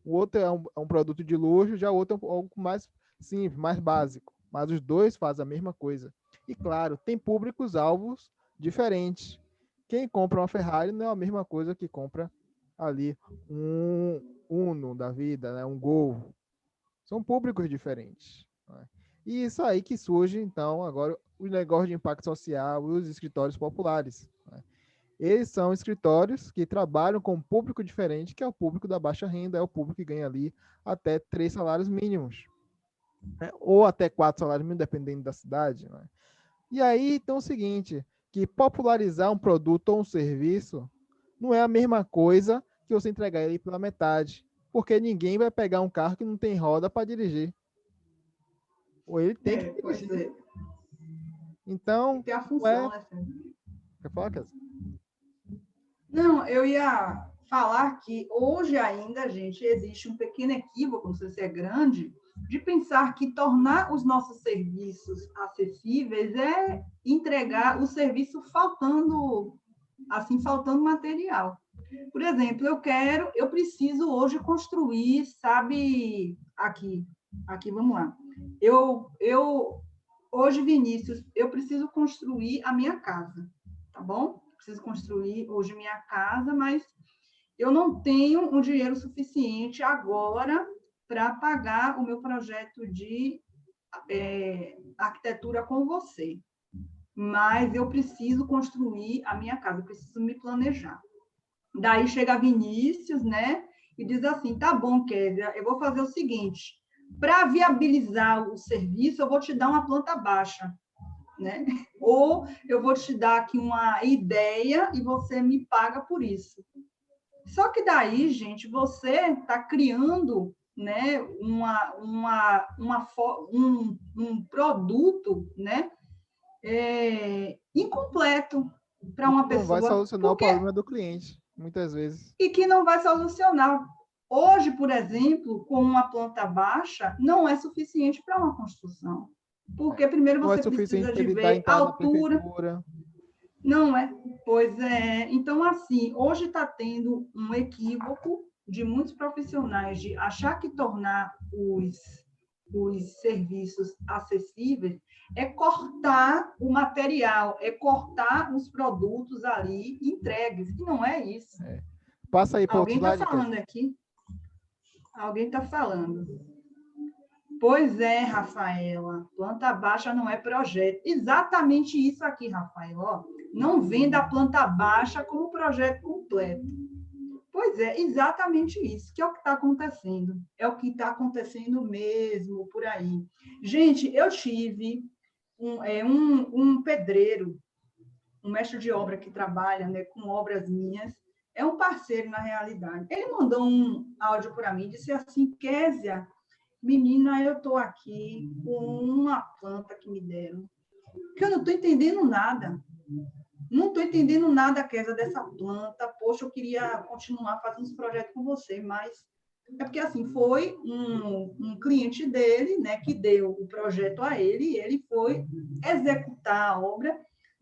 O outro é um produto de luxo, já o outro é algo mais simples, mais básico. Mas os dois fazem a mesma coisa. E claro, tem públicos-alvos diferentes. Quem compra uma Ferrari não é a mesma coisa que compra ali um Uno da vida, né? Um Gol. São públicos diferentes, né? E isso aí que surge, então, agora os negócios de impacto social e os escritórios populares, né? Eles são escritórios que trabalham com um público diferente, que é o público da baixa renda, é o público que ganha ali até 3 salários mínimos, né? Ou até 4 salários mínimos, dependendo da cidade, né? E aí, então, é o seguinte, que popularizar um produto ou um serviço não é a mesma coisa que você entregar ele pela metade, porque ninguém vai pegar um carro que não tem roda para dirigir. Ou ele tem que Pois dirigir. é. Então, Tem a não função, é... né, Celi? Quer falar, Kézia? Não, eu ia falar que hoje ainda, gente, existe um pequeno equívoco, não sei se é grande, de pensar que tornar os nossos serviços acessíveis é entregar o serviço faltando material. Por exemplo, eu preciso hoje construir, sabe, aqui, vamos lá. Hoje, Vinícius, eu preciso construir a minha casa, tá bom? Preciso construir hoje minha casa, mas eu não tenho um dinheiro suficiente agora para pagar o meu projeto de arquitetura com você. Mas eu preciso construir a minha casa, eu preciso me planejar. Daí chega Vinícius, né? E diz assim: tá bom, Kézia, eu vou fazer o seguinte: para viabilizar o serviço, eu vou te dar uma planta baixa, né? Ou eu vou te dar aqui uma ideia e você me paga por isso. Só que daí, gente, você está criando, né, um produto, né, incompleto para E que uma não vai pessoa, solucionar o problema do cliente, muitas vezes. e que não vai solucionar. Hoje, por exemplo, com uma planta baixa, não é suficiente para uma construção. Porque primeiro Não é você suficiente precisa para de ele dar ver a entrada na altura. prefeitura. Não é? Pois é. Então, assim, hoje está tendo um equívoco de muitos profissionais de achar que tornar os serviços acessíveis, é cortar o material, é cortar os produtos ali entregues, e não é isso. Passa aí para outro Alguém está slide, falando aqui? Alguém está falando. Pois é, Rafaela, planta baixa não é projeto. Exatamente isso aqui, Rafael. Ó, não venda a planta baixa como projeto completo. Pois é, exatamente isso, que é o que está acontecendo. É o que está acontecendo mesmo por aí. Gente, eu tive um pedreiro, um mestre de obra que trabalha, né, com obras minhas, é um parceiro na realidade. Ele mandou um áudio para mim, disse assim: Késia, menina, eu estou aqui com uma planta que me deram, que eu não estou entendendo nada. Não estou entendendo nada, Késia, dessa planta. Poxa, eu queria continuar fazendo esse projeto com você, mas é porque, assim, foi um cliente dele, né, que deu o projeto a ele, e ele foi executar a obra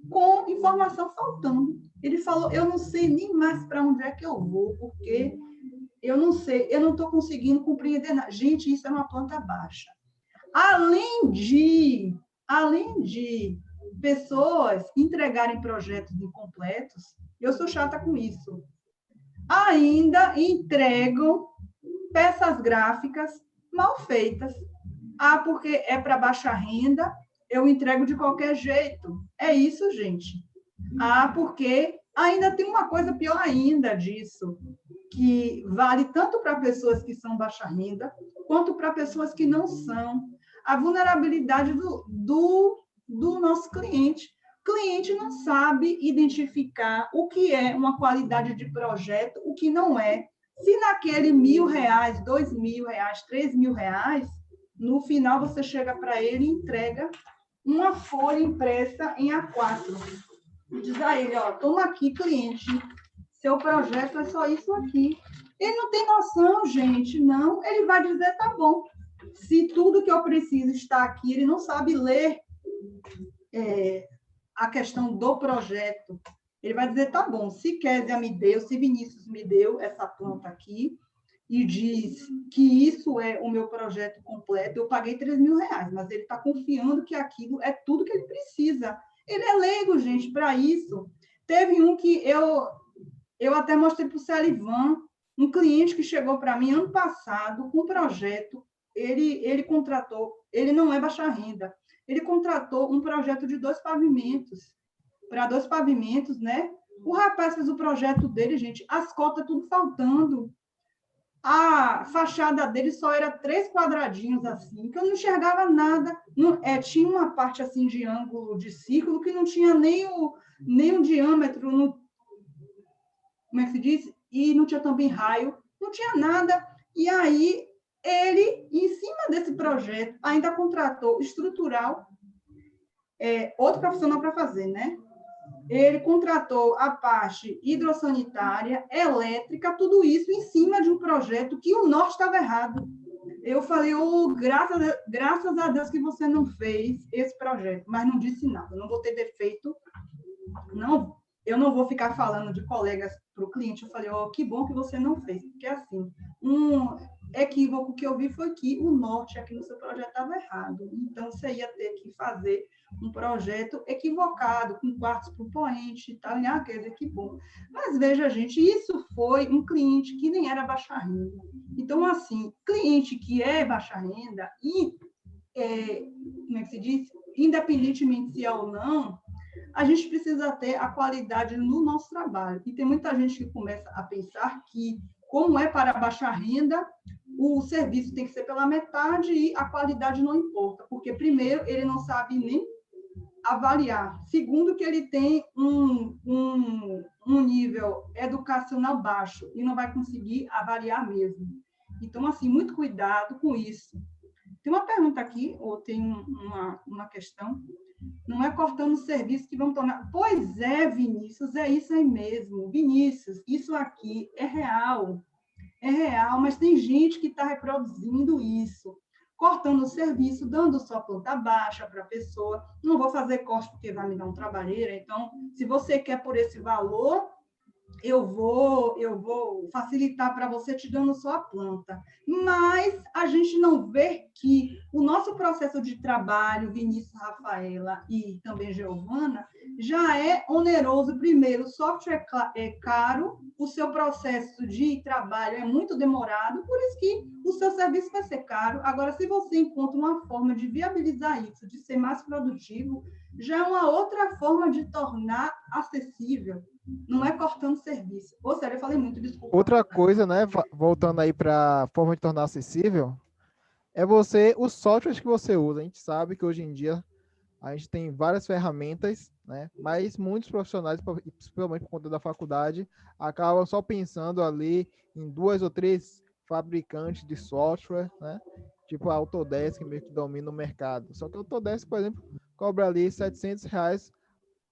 com informação faltando. Ele falou: eu não sei nem mais para onde é que eu vou, porque eu não sei, eu não estou conseguindo compreender nada. Gente, isso é uma planta baixa. Além de pessoas entregarem projetos incompletos, eu sou chata com isso, ainda entregam peças gráficas mal feitas. Ah, porque é para baixa renda, eu entrego de qualquer jeito. É isso, gente. Ah, porque ainda tem uma coisa pior ainda disso, que vale tanto para pessoas que são baixa renda, quanto para pessoas que não são. A vulnerabilidade do nosso cliente. O cliente não sabe identificar o que é uma qualidade de projeto, o que não é. Se naquele R$1.000, R$2.000, R$3.000, no final você chega para ele e entrega uma folha impressa em A4. E diz a ele: ó, toma aqui, cliente, seu projeto é só isso aqui. Ele não tem noção, gente, não. Ele vai dizer: tá bom. Se tudo que eu preciso está aqui, ele não sabe ler a questão do projeto. Ele vai dizer: tá bom, se Késia me deu, se Vinícius me deu essa planta aqui e diz que isso é o meu projeto completo, eu paguei R$3.000, mas ele está confiando que aquilo é tudo que ele precisa. Ele é leigo, gente, para isso. Teve um que eu até mostrei para o Celivan, um cliente que chegou para mim ano passado com um projeto. Ele contratou, ele não é baixa renda, ele contratou um projeto de 2 pavimentos, para 2 pavimentos, né? O rapaz fez o projeto dele, gente, as cotas tudo faltando. A fachada dele só era 3 quadradinhos assim, que eu não enxergava nada. Não, tinha uma parte assim de ângulo de círculo que não tinha nem o diâmetro, como é que se diz? E não tinha também raio, não tinha nada. E aí, ele, em cima desse projeto, ainda contratou estrutural, outro profissional para fazer, né? Ele contratou a parte hidrossanitária, elétrica, tudo isso em cima de um projeto que o norte estava errado. Eu falei: graças a Deus que você não fez esse projeto, mas não disse nada, não vou ter defeito, não. Eu não vou ficar falando de colegas para o cliente. Eu falei: que bom que você não fez, porque assim, um equívoco que eu vi foi que o norte aqui no seu projeto estava errado. Então, você ia ter que fazer um projeto equivocado, com quartos para o poente e tal. Quer dizer, que bom. Mas veja, gente, isso foi um cliente que nem era baixa renda. Então, assim, cliente que é baixa renda, e, como é que se diz? Independentemente se é ou não, a gente precisa ter a qualidade no nosso trabalho. E tem muita gente que começa a pensar que, como é para baixa renda, o serviço tem que ser pela metade e a qualidade não importa, porque, primeiro, ele não sabe nem avaliar. Segundo, que ele tem um nível educacional baixo e não vai conseguir avaliar mesmo. Então, assim, muito cuidado com isso. Tem uma pergunta aqui, ou tem uma questão. Não é cortando o serviço que vão tornar... Pois é, Vinícius, é isso aí mesmo. Vinícius, isso aqui é real, mas tem gente que está reproduzindo isso, cortando o serviço, dando só planta baixa para a pessoa. Não vou fazer corte porque vai me dar um trabalheira, então, se você quer por esse valor, eu vou facilitar para você te dando só a planta. Mas a gente não vê que o nosso processo de trabalho, Vinícius, Rafaela e também Giovana, já é oneroso. Primeiro, o software é caro, o seu processo de trabalho é muito demorado, por isso que o seu serviço vai ser caro. Agora, se você encontra uma forma de viabilizar isso, de ser mais produtivo, já é uma outra forma de tornar acessível. Não é cortando serviço. Ou seja, eu falei muito, desculpa. Outra coisa, né, voltando aí para a forma de tornar acessível, é os softwares que você usa. A gente sabe que hoje em dia a gente tem várias ferramentas, né, mas muitos profissionais, principalmente por conta da faculdade, acabam só pensando ali em 2 ou 3 fabricantes de software, né, tipo a Autodesk, meio que domina o mercado. Só que a Autodesk, por exemplo, cobra ali R$ 700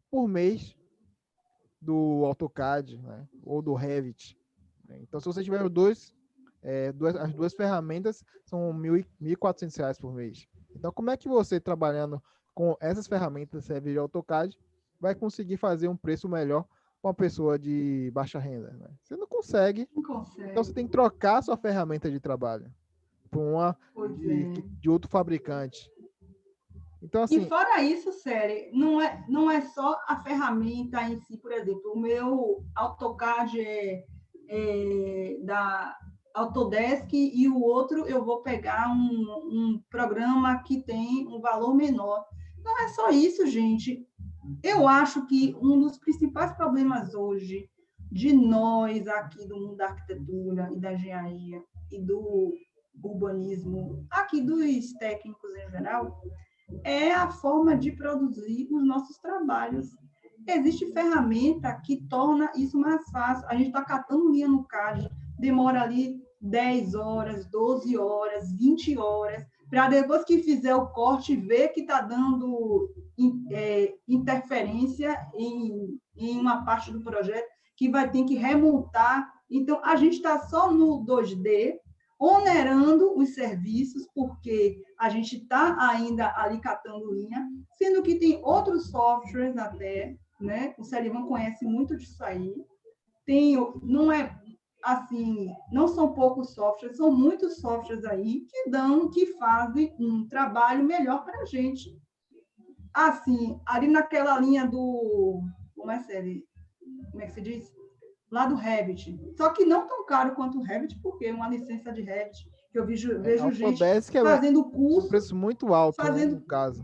por mês do AutoCAD, né, ou do Revit. Então, se você tiver as duas ferramentas, são R$ 1.400 por mês. Então, como é que você, trabalhando com essas ferramentas Revit e AutoCAD, vai conseguir fazer um preço melhor para uma pessoa de baixa renda? Né? Você não consegue. Não consegue. Então, você tem que trocar a sua ferramenta de trabalho por uma de outro fabricante. Então, assim, e fora isso, Série, não é só a ferramenta em si, por exemplo, o meu AutoCAD é da Autodesk e o outro eu vou pegar um programa que tem um valor menor. Não é só isso, gente. Eu acho que um dos principais problemas hoje de nós aqui do mundo da arquitetura e da engenharia e do urbanismo, aqui dos técnicos em geral, é a forma de produzir os nossos trabalhos. Existe ferramenta que torna isso mais fácil. A gente está catando linha no CAD, demora ali 10 horas, 12 horas, 20 horas, para depois que fizer o corte, ver que está dando interferência em uma parte do projeto, que vai ter que remontar. Então, a gente está só no 2D, onerando os serviços, porque a gente está ainda ali catando linha, sendo que tem outros softwares até, né? O Celivan conhece muito disso aí. Não é assim, não são poucos softwares, são muitos softwares aí que fazem um trabalho melhor para a gente. Assim, ali naquela linha do, como é que se diz? Lá do Revit. Só que não tão caro quanto o Revit, porque uma licença de Revit, que eu vejo gente fazendo curso. Um preço muito alto, fazendo... né, no caso.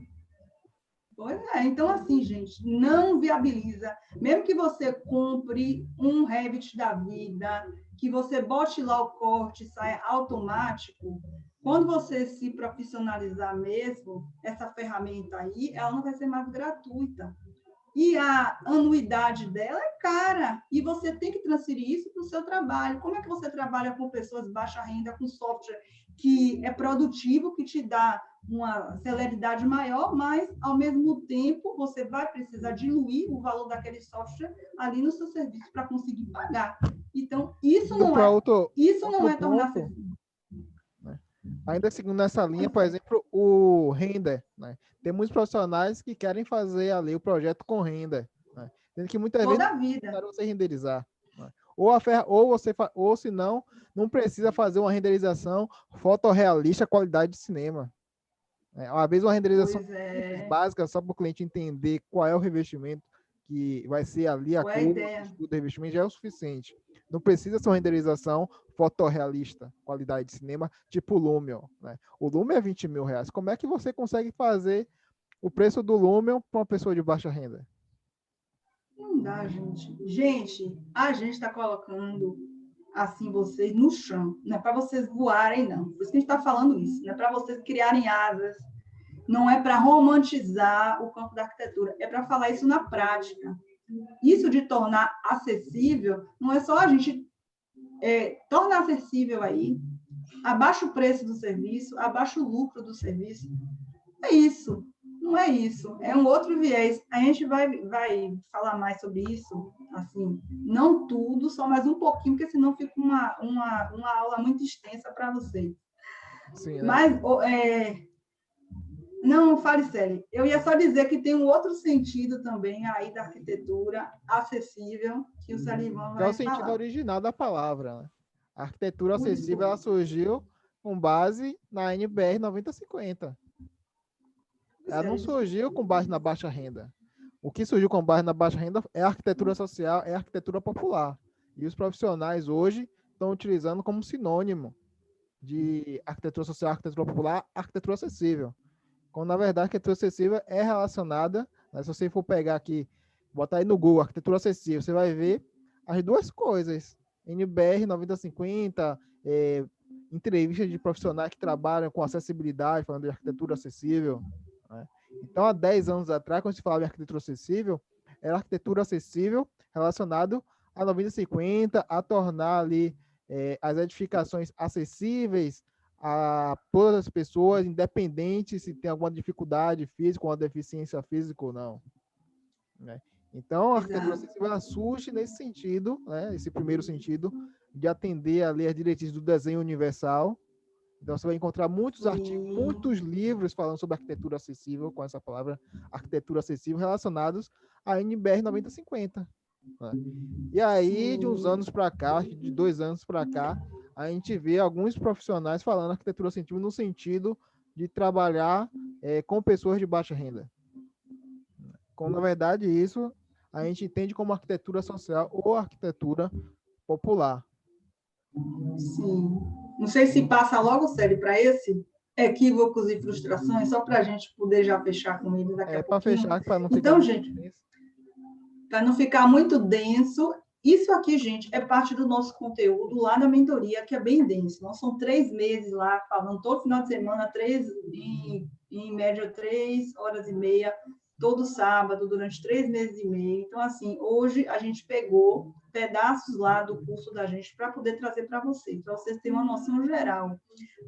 Pois é, então assim, gente, não viabiliza. Mesmo que você compre um Revit da vida, que você bote lá o corte, saia automático, quando você se profissionalizar mesmo, essa ferramenta aí, ela não vai ser mais gratuita. E a anuidade dela é cara, e você tem que transferir isso para o seu trabalho. Como é que você trabalha com pessoas de baixa renda, com software que é produtivo, que te dá uma celeridade maior, mas, ao mesmo tempo, você vai precisar diluir o valor daquele software ali no seu serviço para conseguir pagar. Então, isso não é tornar acessível. Ainda seguindo nessa linha, por exemplo, o render, né? Tem muitos profissionais que querem fazer ali o projeto com render, né? Tendo que muitas vezes para você renderizar, né? Ou se não precisa fazer uma renderização fotorrealista qualidade de cinema. Às vezes uma renderização básica só para o cliente entender qual é o revestimento que vai ser ali a cor do revestimento já é o suficiente. Não precisa ser uma renderização fotorrealista, qualidade de cinema, tipo o Lumion, né? O Lumion é R$ 20.000. Como é que você consegue fazer o preço do Lumion para uma pessoa de baixa renda? Não dá, gente. Gente, a gente está colocando assim vocês no chão. Não é para vocês voarem, não. Por isso que a gente está falando isso. Não é para vocês criarem asas. Não é para romantizar o campo da arquitetura. É para falar isso na prática. Isso de tornar acessível, não é só a gente tornar acessível aí, abaixa o preço do serviço, abaixa o lucro do serviço. É isso. Não é isso, é um outro viés. A gente vai falar mais sobre isso, assim, não tudo, só mais um pouquinho, porque senão fica uma aula muito extensa para vocês. Sim, né? Mas, não, fale sério. Eu ia só dizer que tem um outro sentido também aí da arquitetura acessível, que o Celivan vai falar. É o sentido original da palavra, né? A arquitetura acessível, ela surgiu com base na NBR 9050. Ela não surgiu com base na baixa renda. O que surgiu com base na baixa renda é a arquitetura social, é a arquitetura popular. E os profissionais hoje estão utilizando como sinônimo de arquitetura social, arquitetura popular, arquitetura acessível. Quando, na verdade, a arquitetura acessível é relacionada, né, se você for pegar aqui, botar aí no Google, arquitetura acessível, você vai ver as duas coisas. NBR 9050, entrevistas de profissionais que trabalham com acessibilidade, falando de arquitetura acessível. Né? Então, há 10 anos atrás, quando se falava em arquitetura acessível, era arquitetura acessível relacionado a 9050, a tornar ali as edificações acessíveis a todas as pessoas, independente se tem alguma dificuldade física, uma deficiência física ou não. Né? Então, a arquitetura acessível surge nesse sentido, né? Esse primeiro sentido, de atender ali as diretrizes do desenho universal. Então, você vai encontrar muitos artigos, muitos livros falando sobre arquitetura acessível, com essa palavra arquitetura acessível, relacionados à NBR 9050. Né? E aí, de uns anos para cá, acho que de 2 anos para cá, a gente vê alguns profissionais falando arquitetura acessível no sentido de trabalhar com pessoas de baixa renda. Quando, na verdade, isso a gente entende como arquitetura social ou arquitetura popular. Sim. Não sei se passa logo, Célio, para esse equívocos e frustrações, só para a gente poder já fechar com ele daqui a pouquinho. Para fechar, para não ficar então, gente, para não ficar muito denso, isso aqui, gente, é parte do nosso conteúdo lá na mentoria, que é bem denso. Nós são 3 meses lá, falando todo final de semana, em média 3 horas e meia, todo sábado, durante 3 meses e meio. Então, assim, hoje a gente pegou pedaços lá do curso da gente para poder trazer para vocês terem uma noção geral,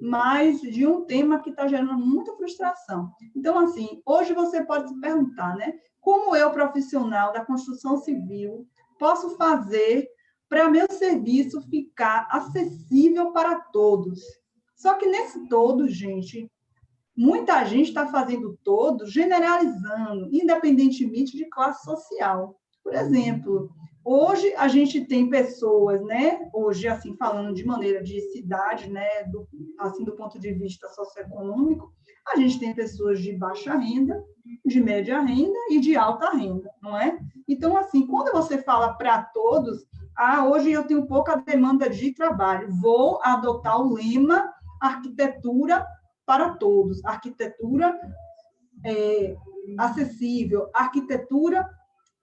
mas de um tema que está gerando muita frustração. Então, assim, hoje você pode se perguntar, né? Como eu, profissional da construção civil, posso fazer para meu serviço ficar acessível para todos? Só que nesse todo, gente, muita gente está fazendo todo generalizando, independentemente de classe social. Por exemplo, hoje a gente tem pessoas, né? Hoje, assim, falando de maneira de cidade, né? Do ponto de vista socioeconômico, a gente tem pessoas de baixa renda, de média renda e de alta renda, não é? Então, assim, quando você fala para todos, hoje eu tenho pouca demanda de trabalho, vou adotar o lema arquitetura para todos, arquitetura acessível, arquitetura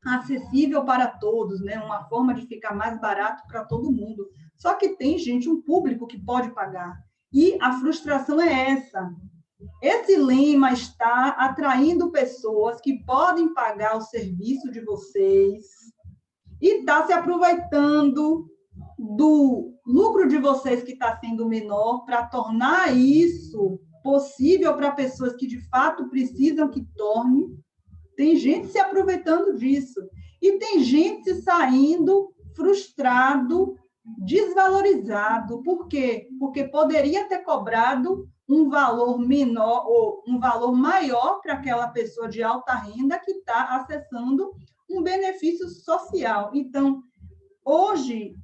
acessível para todos, né? Uma forma de ficar mais barato para todo mundo. Só que tem, gente, um público que pode pagar. E a frustração é essa. Esse lema está atraindo pessoas que podem pagar o serviço de vocês e está se aproveitando do lucro de vocês que está sendo menor para tornar isso possível para pessoas que de fato precisam que torne. Tem gente se aproveitando disso. E tem gente saindo frustrado, desvalorizado. Por quê? Porque poderia ter cobrado um valor menor ou um valor maior para aquela pessoa de alta renda que está acessando um benefício social. Então, hoje,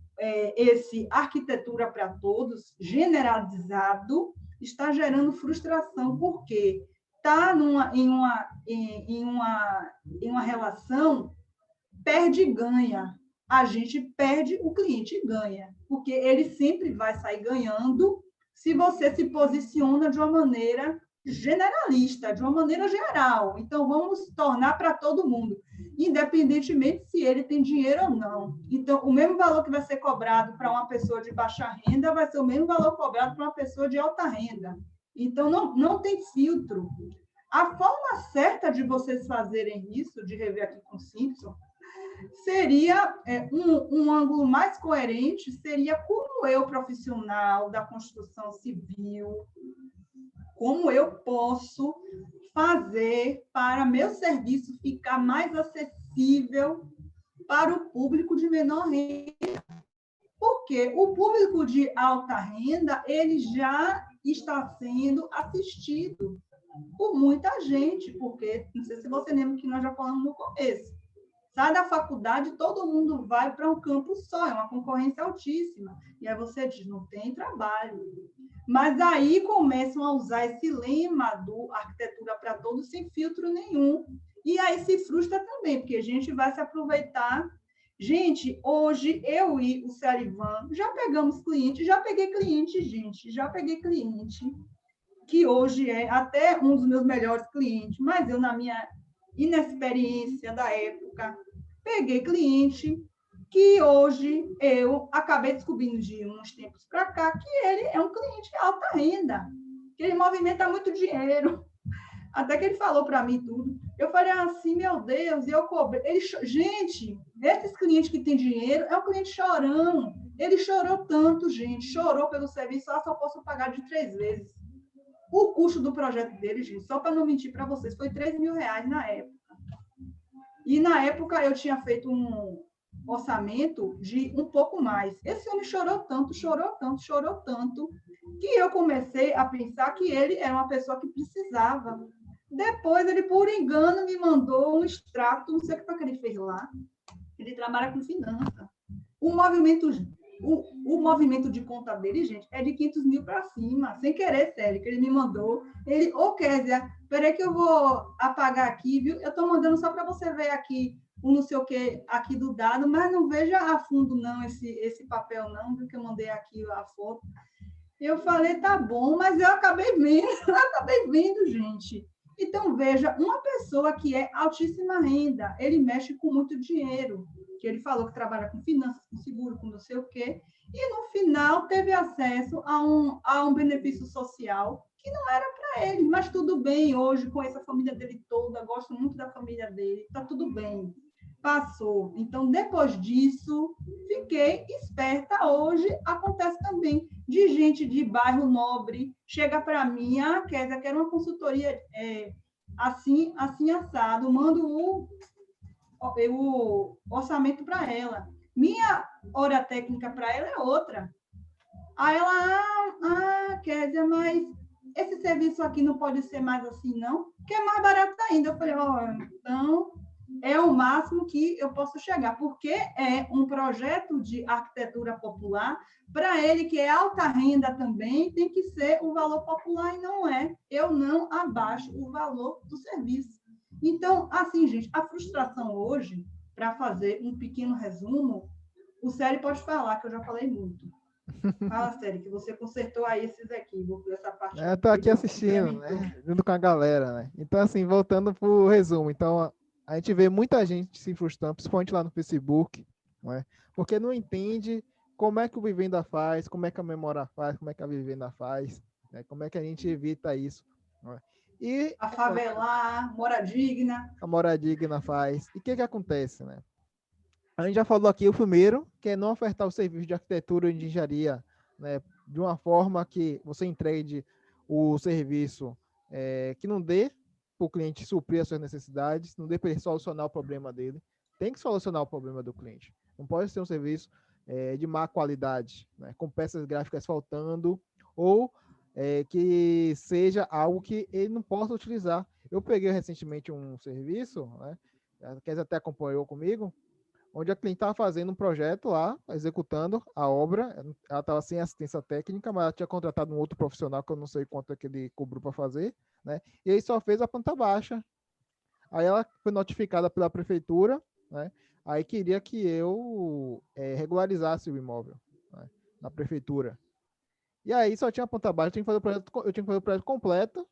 esse arquitetura para todos, generalizado, está gerando frustração. Por quê? Está em uma relação perde-ganha. A gente perde, o cliente ganha, porque ele sempre vai sair ganhando se você se posiciona de uma maneira generalista, de uma maneira geral. Então, vamos tornar para todo mundo, independentemente se ele tem dinheiro ou não. Então, o mesmo valor que vai ser cobrado para uma pessoa de baixa renda vai ser o mesmo valor cobrado para uma pessoa de alta renda. Então, não tem filtro. A forma certa de vocês fazerem isso, de rever aqui com o Simpson, seria um ângulo mais coerente, seria como eu, profissional da construção civil, como eu posso fazer para meu serviço ficar mais acessível para o público de menor renda. Porque o público de alta renda, ele já está sendo assistido por muita gente, porque, não sei se você lembra que nós já falamos no começo, Sai da faculdade, todo mundo vai para um campo só, é uma concorrência altíssima. E aí você diz, não tem trabalho. Mas aí começam a usar esse lema do arquitetura para todos sem filtro nenhum. E aí se frustra também, porque a gente vai se aproveitar. Gente, hoje eu e o Celivan já pegamos cliente, já peguei cliente, gente, já peguei cliente, que hoje é até um dos meus melhores clientes, mas eu, na minha inexperiência da época, peguei cliente que hoje eu acabei descobrindo de uns tempos para cá que ele é um cliente de alta renda, que ele movimenta muito dinheiro. Até que ele falou para mim tudo. Eu falei assim, meu Deus, e eu cobrei. Gente, esses clientes que têm dinheiro é um cliente chorão. Ele chorou tanto, gente, chorou pelo serviço, eu só posso pagar de 3 vezes. O custo do projeto dele, gente, só para não mentir para vocês, foi R$ 3.000 na época. E na época eu tinha feito um orçamento de um pouco mais. Esse homem chorou tanto, que eu comecei a pensar que ele era uma pessoa que precisava. Depois, ele, por engano, me mandou um extrato, não sei o que ele fez lá. Ele trabalha com finança. O movimento de conta dele, gente, é de 500 mil para cima, sem querer, sério, que ele me mandou. Ele, Kézia, peraí que eu vou apagar aqui, viu? Eu estou mandando só para você ver aqui um não sei o que aqui do dado, mas não veja a fundo, não, esse papel, não, porque eu mandei aqui a foto. Eu falei, tá bom, mas eu acabei vendo, gente. Então, veja, uma pessoa que é altíssima renda, ele mexe com muito dinheiro, que ele falou que trabalha com finanças, com seguro, com não sei o quê, e no final teve acesso a um benefício social que não era para ele, mas tudo bem hoje, com essa família dele toda, gosto muito da família dele, tá tudo bem. Passou. Então, depois disso, fiquei esperta. Hoje acontece também de gente de bairro nobre, chega para mim, Kézia, quero uma consultoria assim, assado, mando o orçamento para ela. Minha hora técnica para ela é outra. Aí ela, Kézia, mas esse serviço aqui não pode ser mais assim, não? Porque é mais barato ainda. Eu falei, então é o máximo que eu posso chegar, porque é um projeto de arquitetura popular. Para ele, que é alta renda também, tem que ser o valor popular e não é. Eu não abaixo o valor do serviço. Então, assim, gente, a frustração hoje, para fazer um pequeno resumo, o Célio pode falar, que eu já falei muito. Fala, Célio, que você consertou aí esses equívocos, essa parte. Eu tô aqui assistindo, né? Junto com a galera, né? Então, assim, voltando pro resumo. Então, a gente vê muita gente se frustrando, principalmente lá no Facebook, não é? Porque não entende como é que o Vivenda faz, como é que a Memória faz, como é que a Vivenda faz, né? Como é que a gente evita isso, não é? E a favelar, Mora Digna. A Mora Digna faz. E o que acontece, né? A gente já falou aqui o primeiro, que é não ofertar o serviço de arquitetura e de engenharia, né, de uma forma que você entregue o serviço que não dê para o cliente suprir as suas necessidades, não dê para ele solucionar o problema dele. Tem que solucionar o problema do cliente. Não pode ser um serviço de má qualidade, né, com peças gráficas faltando, ou que seja algo que ele não possa utilizar. Eu peguei recentemente um serviço, né, a Kézia até acompanhou comigo, onde a cliente estava fazendo um projeto lá, executando a obra. Ela estava sem assistência técnica, mas ela tinha contratado um outro profissional, que eu não sei quanto é que ele cobrou para fazer, né? E aí só fez a planta baixa. Aí ela foi notificada pela prefeitura, né? Aí queria que eu regularizasse o imóvel, né, na prefeitura. E aí só tinha a planta baixa, eu tinha que fazer o projeto completo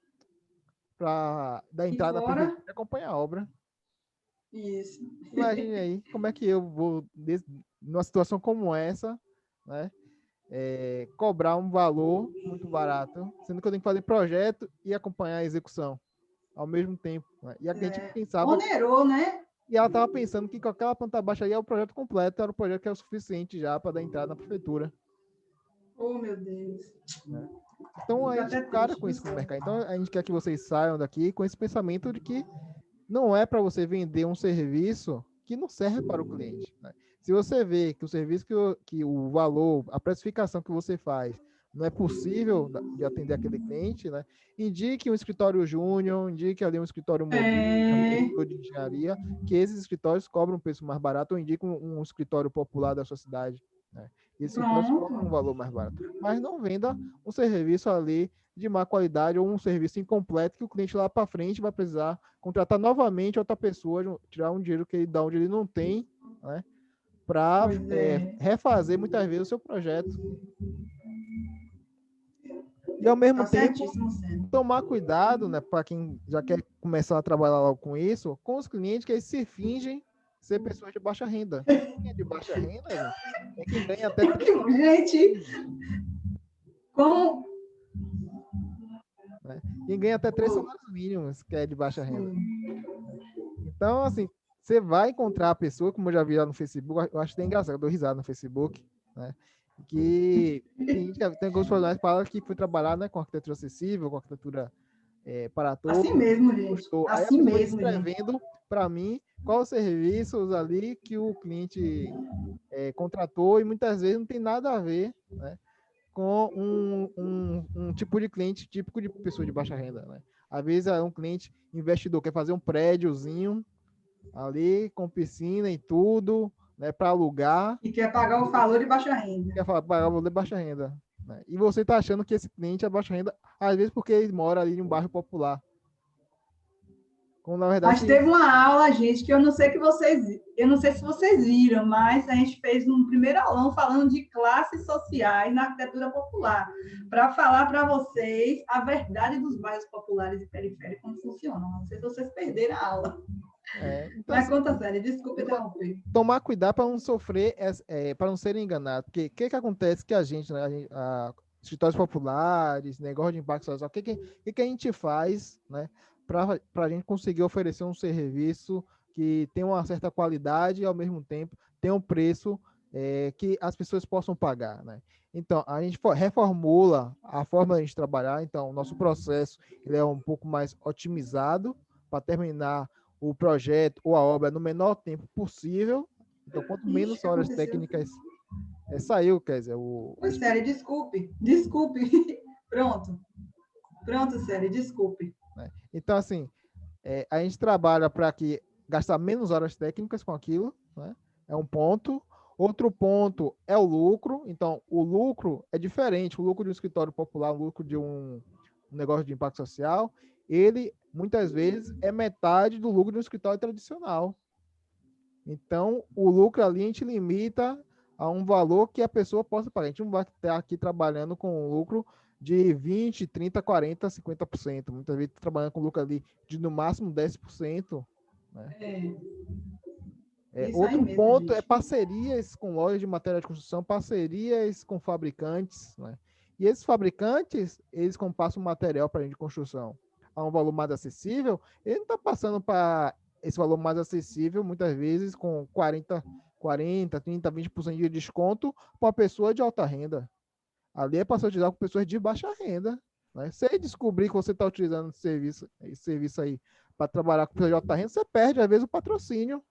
para dar entrada na prefeitura e acompanhar a obra. Isso. Imagine aí como é que eu vou, numa situação como essa, né, cobrar um valor muito barato, sendo que eu tenho que fazer projeto e acompanhar a execução ao mesmo tempo. Né? E a gente pensava... Onerou, né? E ela estava pensando que com aquela planta baixa aí, o projeto completo era o projeto que era o suficiente já para dar entrada na prefeitura. Oh, meu Deus. Né? Então, a gente cara com isso no mercado. Então, a gente quer que vocês saiam daqui com esse pensamento de que não é para você vender um serviço que não serve para o cliente. Né? Se você vê que o serviço, que o valor, a precificação que você faz não é possível de atender aquele cliente, né? Indique um escritório júnior, indique ali um escritório modelo de engenharia, que esses escritórios cobram um preço mais barato, ou indique um escritório popular da sua cidade, né? E esses escritórios cobram um valor mais barato. Mas não venda um serviço ali de má qualidade ou um serviço incompleto que o cliente lá para frente vai precisar contratar novamente outra pessoa, tirar um dinheiro que ele dá onde ele não tem, né? Para refazer muitas vezes o seu projeto. E ao mesmo tempo, tomar cuidado, né, para quem já quer começar a trabalhar logo com isso, com os clientes que eles se fingem ser pessoas de baixa renda. Quem é de baixa renda, gente, é quem ganha até 3 salários. Gente, como... Né? Quem ganha até 3 salários mínimos, que é de baixa renda. Então, assim, você vai encontrar a pessoa, como eu já vi lá no Facebook, eu acho que é engraçado, eu dou risada no Facebook, né? Que tem alguns profissionais que falam que foi trabalhar, né, com arquitetura acessível, com arquitetura para todos. Assim mesmo, gente. Assim mesmo, escrevendo para mim quais os serviços ali que o cliente contratou e muitas vezes não tem nada a ver, né, com um tipo de cliente típico de pessoa de baixa renda, né? Às vezes é um cliente investidor, quer fazer um prédiozinho ali com piscina e tudo, né, para alugar. E quer pagar o valor de baixa renda. Quer pagar o valor de baixa renda. Né? E você está achando que esse cliente é baixa renda, às vezes porque ele mora ali em um bairro popular. Como, na verdade, mas teve uma aula, gente, que eu não sei se vocês viram, mas a gente fez um primeiro aulão falando de classes sociais na arquitetura popular, para falar para vocês a verdade dos bairros populares e periféricos, como funcionam. Não sei se vocês perderam a aula. Então, mas conta sério, desculpa interromper. Tomar cuidado para não sofrer, para não ser enganado. Porque o que acontece que a gente, né, escritórios populares, negócio de impacto social, o que a gente faz, né, para a gente conseguir oferecer um serviço que tem uma certa qualidade e, ao mesmo tempo, tem um preço que as pessoas possam pagar, né? Então, a gente reformula a forma de a gente trabalhar. Então, o nosso processo ele é um pouco mais otimizado para terminar o projeto ou a obra no menor tempo possível. Então, quanto menos horas técnicas saiu, quer dizer... Sério, desculpe. Pronto, Sério, desculpe. Então, assim, a gente trabalha para que gastar menos horas técnicas com aquilo, né? É um ponto. Outro ponto é o lucro. Então, o lucro é diferente. O lucro de um escritório popular, o lucro de um negócio de impacto social, ele, muitas vezes, é metade do lucro de um escritório tradicional. Então, o lucro ali a gente limita a um valor que a pessoa possa pagar. A gente não vai estar aqui trabalhando com um lucro de 20%, 30%, 40%, 50%. Muitas vezes trabalhando com lucro ali de no máximo 10%. Né? Outro mesmo, ponto é parcerias com lojas de material de construção, parcerias com fabricantes. Né? E esses fabricantes, eles como passam material para a gente de construção a um valor mais acessível, ele não está passando para esse valor mais acessível, muitas vezes com 40%, 30%, 20% de desconto para uma pessoa de alta renda. Ali é para ser utilizado com pessoas de baixa renda. Né? Se ele descobrir que você está utilizando esse serviço aí para trabalhar com pessoas de alta renda, você perde, às vezes, o patrocínio.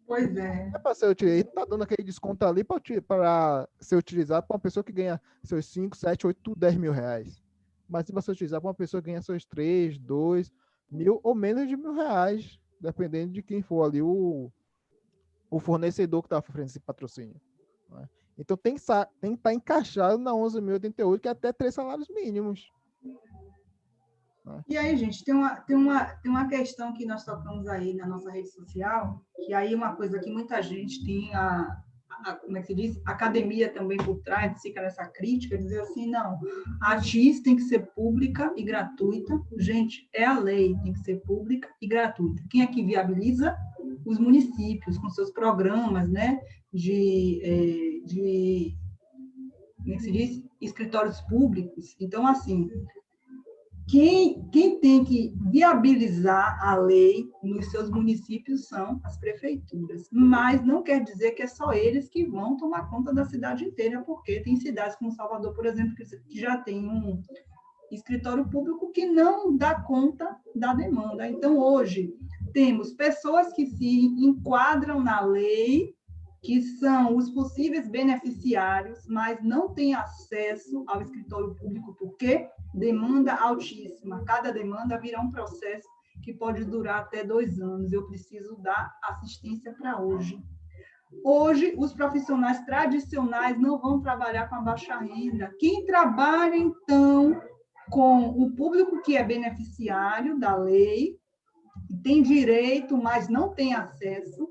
Pois é. É para ser utilizado. Ele está dando aquele desconto ali para ser utilizado para uma pessoa que ganha seus 5, 7, 8, 10 mil reais. Mas se você utilizar para uma pessoa que ganha seus 3, 2 mil ou menos de R$1.000, dependendo de quem for ali o fornecedor que está oferecendo esse patrocínio. Né? Então tem que estar encaixado na 11.088, que é até 3 salários mínimos. Né? E aí, gente, tem uma questão que nós tocamos aí na nossa rede social, que aí é uma coisa que muita gente tem como é que se diz? Academia também por trás, fica nessa crítica, dizer assim, não, a GIS tem que ser pública e gratuita. Gente, é a lei, tem que ser pública e gratuita. Quem é que viabiliza? Os municípios, com seus programas, né, como é que se diz? Escritórios públicos. Então, assim, quem tem que viabilizar a lei nos seus municípios são as prefeituras, mas não quer dizer que é só eles que vão tomar conta da cidade inteira, porque tem cidades como Salvador, por exemplo, que já tem um escritório público que não dá conta da demanda. Então, hoje, temos pessoas que se enquadram na lei que são os possíveis beneficiários, mas não têm acesso ao escritório público, porque demanda altíssima. Cada demanda vira um processo que pode durar até 2 anos. Eu preciso dar assistência para hoje. Hoje, os profissionais tradicionais não vão trabalhar com a baixa renda. Quem trabalha, então, com o público que é beneficiário da lei, tem direito, mas não tem acesso.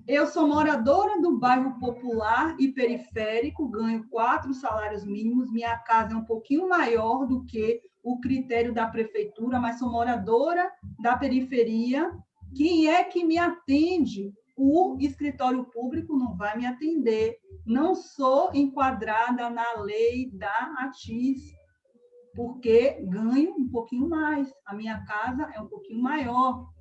Eu sou moradora do bairro popular e periférico, ganho 4 salários mínimos, minha casa é um pouquinho maior do que o critério da prefeitura, mas sou moradora da periferia. Quem é que me atende? O escritório público não vai me atender. Não sou enquadrada na lei da ATIS, porque ganho um pouquinho mais. A minha casa é um pouquinho maior.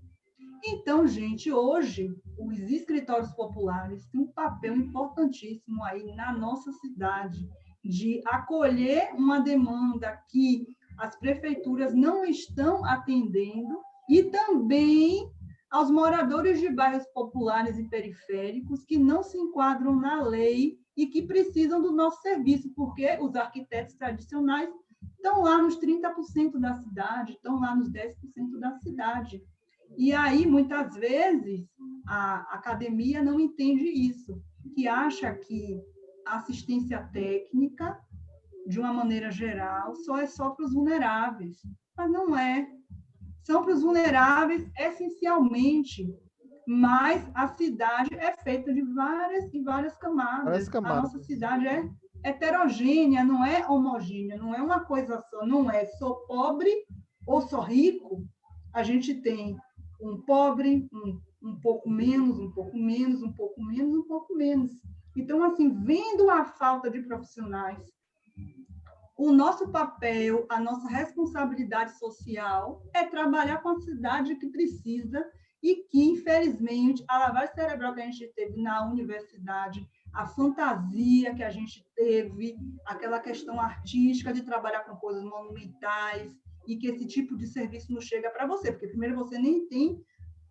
Então, gente, hoje, os escritórios populares têm um papel importantíssimo aí na nossa cidade, de acolher uma demanda que as prefeituras não estão atendendo e também aos moradores de bairros populares e periféricos que não se enquadram na lei e que precisam do nosso serviço, porque os arquitetos tradicionais estão lá nos 30% da cidade, estão lá nos 10% da cidade. E aí, muitas vezes, a academia não entende isso, que acha que a assistência técnica, de uma maneira geral, só para os vulneráveis. Mas não é. São para os vulneráveis, essencialmente, mas a cidade é feita de várias e várias camadas. A nossa cidade é heterogênea, não é homogênea, não é uma coisa só, não é sou pobre ou sou rico. A gente tem um pobre, um pouco menos, um pouco menos, um pouco menos, um pouco menos. Então, assim, vendo a falta de profissionais, o nosso papel, a nossa responsabilidade social é trabalhar com a cidade que precisa e que, infelizmente, a lavagem cerebral que a gente teve na universidade, a fantasia que a gente teve, aquela questão artística de trabalhar com coisas monumentais, e que esse tipo de serviço não chega para você, porque primeiro você nem tem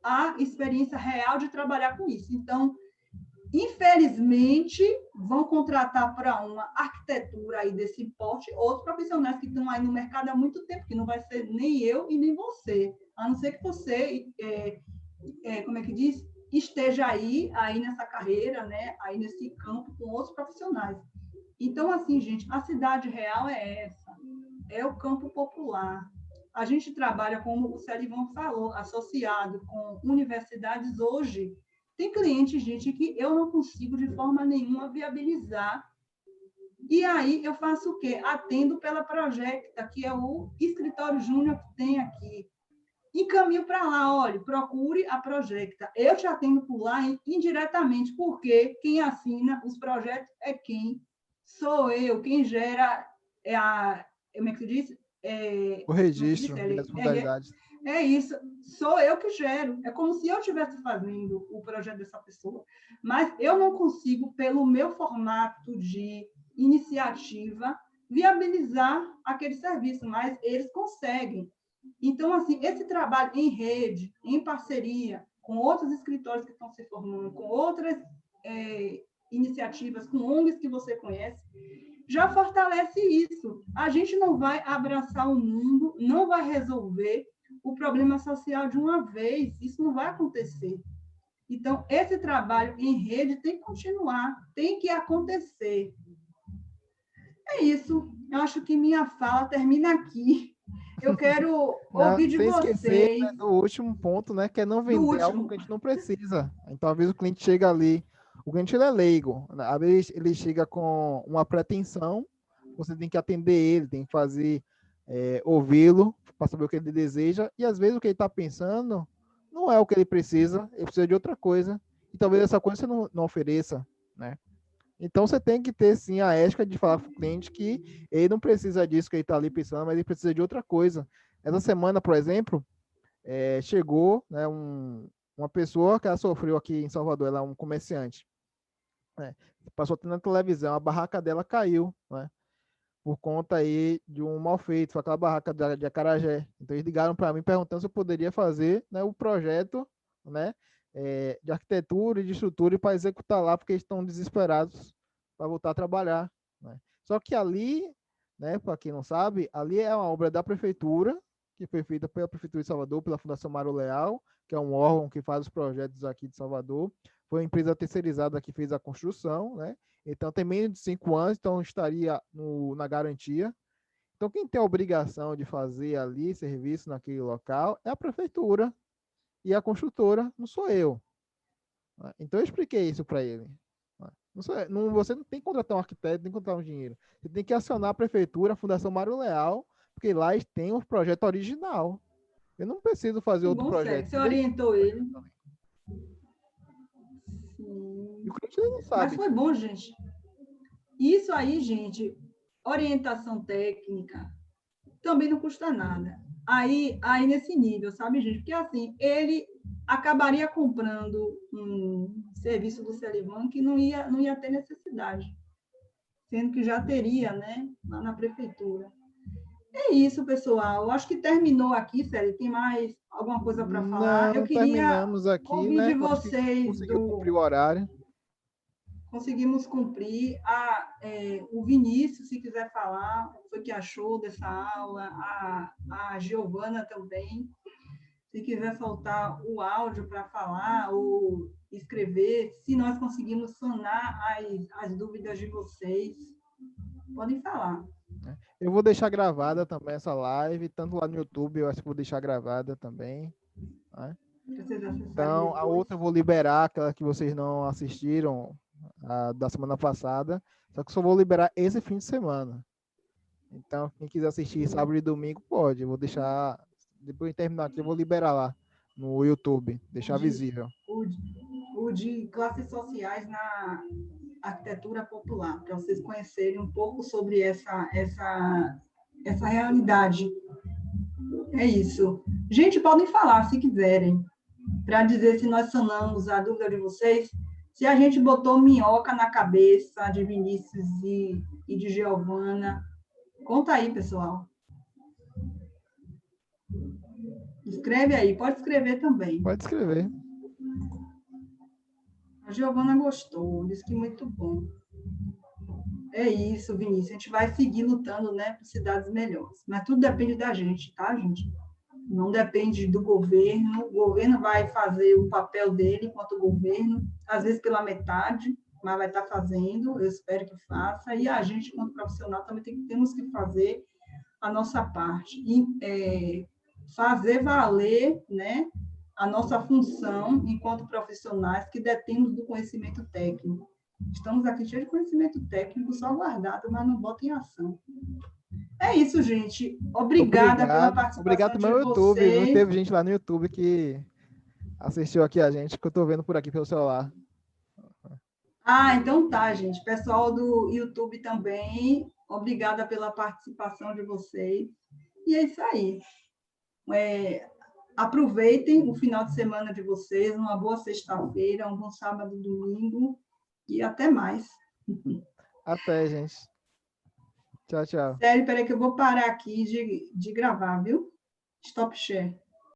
a experiência real de trabalhar com isso. Então, infelizmente, vão contratar para uma arquitetura aí desse porte outros profissionais que estão aí no mercado há muito tempo, que não vai ser nem eu e nem você, a não ser que você, como é que diz? Esteja aí nessa carreira, né? Aí nesse campo com outros profissionais. Então, assim, gente, a cidade real é essa, é o campo popular. A gente trabalha, como o Célio falou, associado com universidades hoje. Tem cliente, gente, que eu não consigo de forma nenhuma viabilizar. E aí eu faço o quê? Atendo pela Projecta, que é o escritório júnior que tem aqui. Encaminho para lá, olha, procure a Projecta. Eu te atendo por lá indiretamente, porque quem assina os projetos é quem? Sou eu, quem gera como é que se diz? O registro das modalidades. É isso, sou eu que gero. É como se eu estivesse fazendo o projeto dessa pessoa. Mas eu não consigo, pelo meu formato de iniciativa, viabilizar aquele serviço, mas eles conseguem. Então, assim, esse trabalho em rede, em parceria com outros escritórios que estão se formando, com outras iniciativas, com ONGs que você conhece, já fortalece isso. A gente não vai abraçar o mundo, não vai resolver o problema social de uma vez. Isso não vai acontecer. Então, esse trabalho em rede tem que continuar, tem que acontecer. É isso. Eu acho que minha fala termina aqui. Eu quero ouvir de vocês. Esquecer, né, do último ponto, né, que é não vender algo que a gente não precisa. Então, às vezes o cliente chega ali, o cliente ele é leigo, às vezes ele chega com uma pretensão, você tem que atender ele, tem que fazer, ouvi-lo, para saber o que ele deseja, e às vezes o que ele está pensando não é o que ele precisa de outra coisa, e talvez essa coisa você não ofereça, né? Então, você tem que ter, sim, a ética de falar para o cliente que ele não precisa disso que ele está ali pensando, mas ele precisa de outra coisa. Essa semana, por exemplo, chegou, né, uma pessoa que ela sofreu aqui em Salvador, ela é um comerciante. Né, passou até na televisão, a barraca dela caiu, né, por conta aí de um mal feito, foi aquela barraca de acarajé. Então, eles ligaram para mim perguntando se eu poderia fazer, né, o projeto, né, de arquitetura e de estrutura para executar lá, porque eles estão desesperados para voltar a trabalhar, né? Só que ali, né, para quem não sabe, ali é uma obra da prefeitura, que foi feita pela Prefeitura de Salvador, pela Fundação Mário Leal, que é um órgão que faz os projetos aqui de Salvador. Foi uma empresa terceirizada que fez a construção, né? Então tem menos de 5 anos, então estaria na garantia. Então quem tem a obrigação de fazer ali serviço naquele local é a prefeitura e a construtora, não sou eu. Então eu expliquei isso para ele. Você não tem que contratar um arquiteto, nem contratar um engenheiro. Você tem que acionar a prefeitura, a Fundação Mário Leal, porque lá eles têm um projeto original. Eu não preciso fazer Que outro bom, Sérgio. projeto. Você orientou ele. E o Sim. cliente não Mas sabe. foi bom, gente. Isso aí, gente, orientação técnica também não custa nada. Aí nesse nível, sabe, gente? Porque assim, ele acabaria comprando um serviço do Celivan que não ia ter necessidade, sendo que já teria, né, lá na prefeitura. É isso, pessoal. Eu acho que terminou aqui, Célio. Tem mais alguma coisa para falar? Eu Não queria terminamos aqui, ouvir de né? Eu acho que vocês conseguiu cumprir o horário. conseguimos cumprir. O Vinícius, se quiser falar, o que achou dessa aula, a Giovana também, se quiser soltar o áudio para falar ou escrever, se nós conseguimos sanar as dúvidas de vocês, podem falar. Eu vou deixar gravada também essa live, tanto lá no YouTube, eu acho que vou deixar gravada também, né? Para vocês acessarem Então, a depois. outra eu vou liberar, aquela que vocês não assistiram, a da semana passada, só que só vou liberar esse fim de semana. Então, quem quiser assistir sábado e domingo, pode. Eu vou deixar, depois de terminar aqui, eu vou liberar lá no YouTube, deixar visível. O de classes sociais na arquitetura popular, para vocês conhecerem um pouco sobre essa realidade. É isso. Gente, podem falar se quiserem, para dizer se nós sanamos a dúvida de vocês, se a gente botou minhoca na cabeça de Vinícius e de Giovana. Conta aí, pessoal. Escreve aí, pode escrever também. Pode escrever. A Giovana gostou, disse que muito bom. É isso, Vinícius. A gente vai seguir lutando, né, por cidades melhores. Mas tudo depende da gente, tá, gente? Não depende do governo. O governo vai fazer o papel dele enquanto governo, às vezes pela metade, mas vai estar fazendo, eu espero que faça. E a gente, enquanto profissional, também temos que fazer a nossa parte. E, fazer valer, né, a nossa função enquanto profissionais que detemos do conhecimento técnico. Estamos aqui cheios de conhecimento técnico, só guardado, mas não bota em ação. É isso, gente. Obrigada pela participação Obrigado também ao YouTube, viu? Teve gente lá no YouTube que assistiu aqui a gente, que eu tô vendo por aqui pelo celular. Então tá, gente. Pessoal do YouTube também, obrigada pela participação de vocês. E é isso aí. Aproveitem o final de semana de vocês, uma boa sexta-feira, um bom sábado e domingo, e até mais. Até, gente. Tchau, tchau. Sério, peraí que eu vou parar aqui de gravar, viu? Stop share.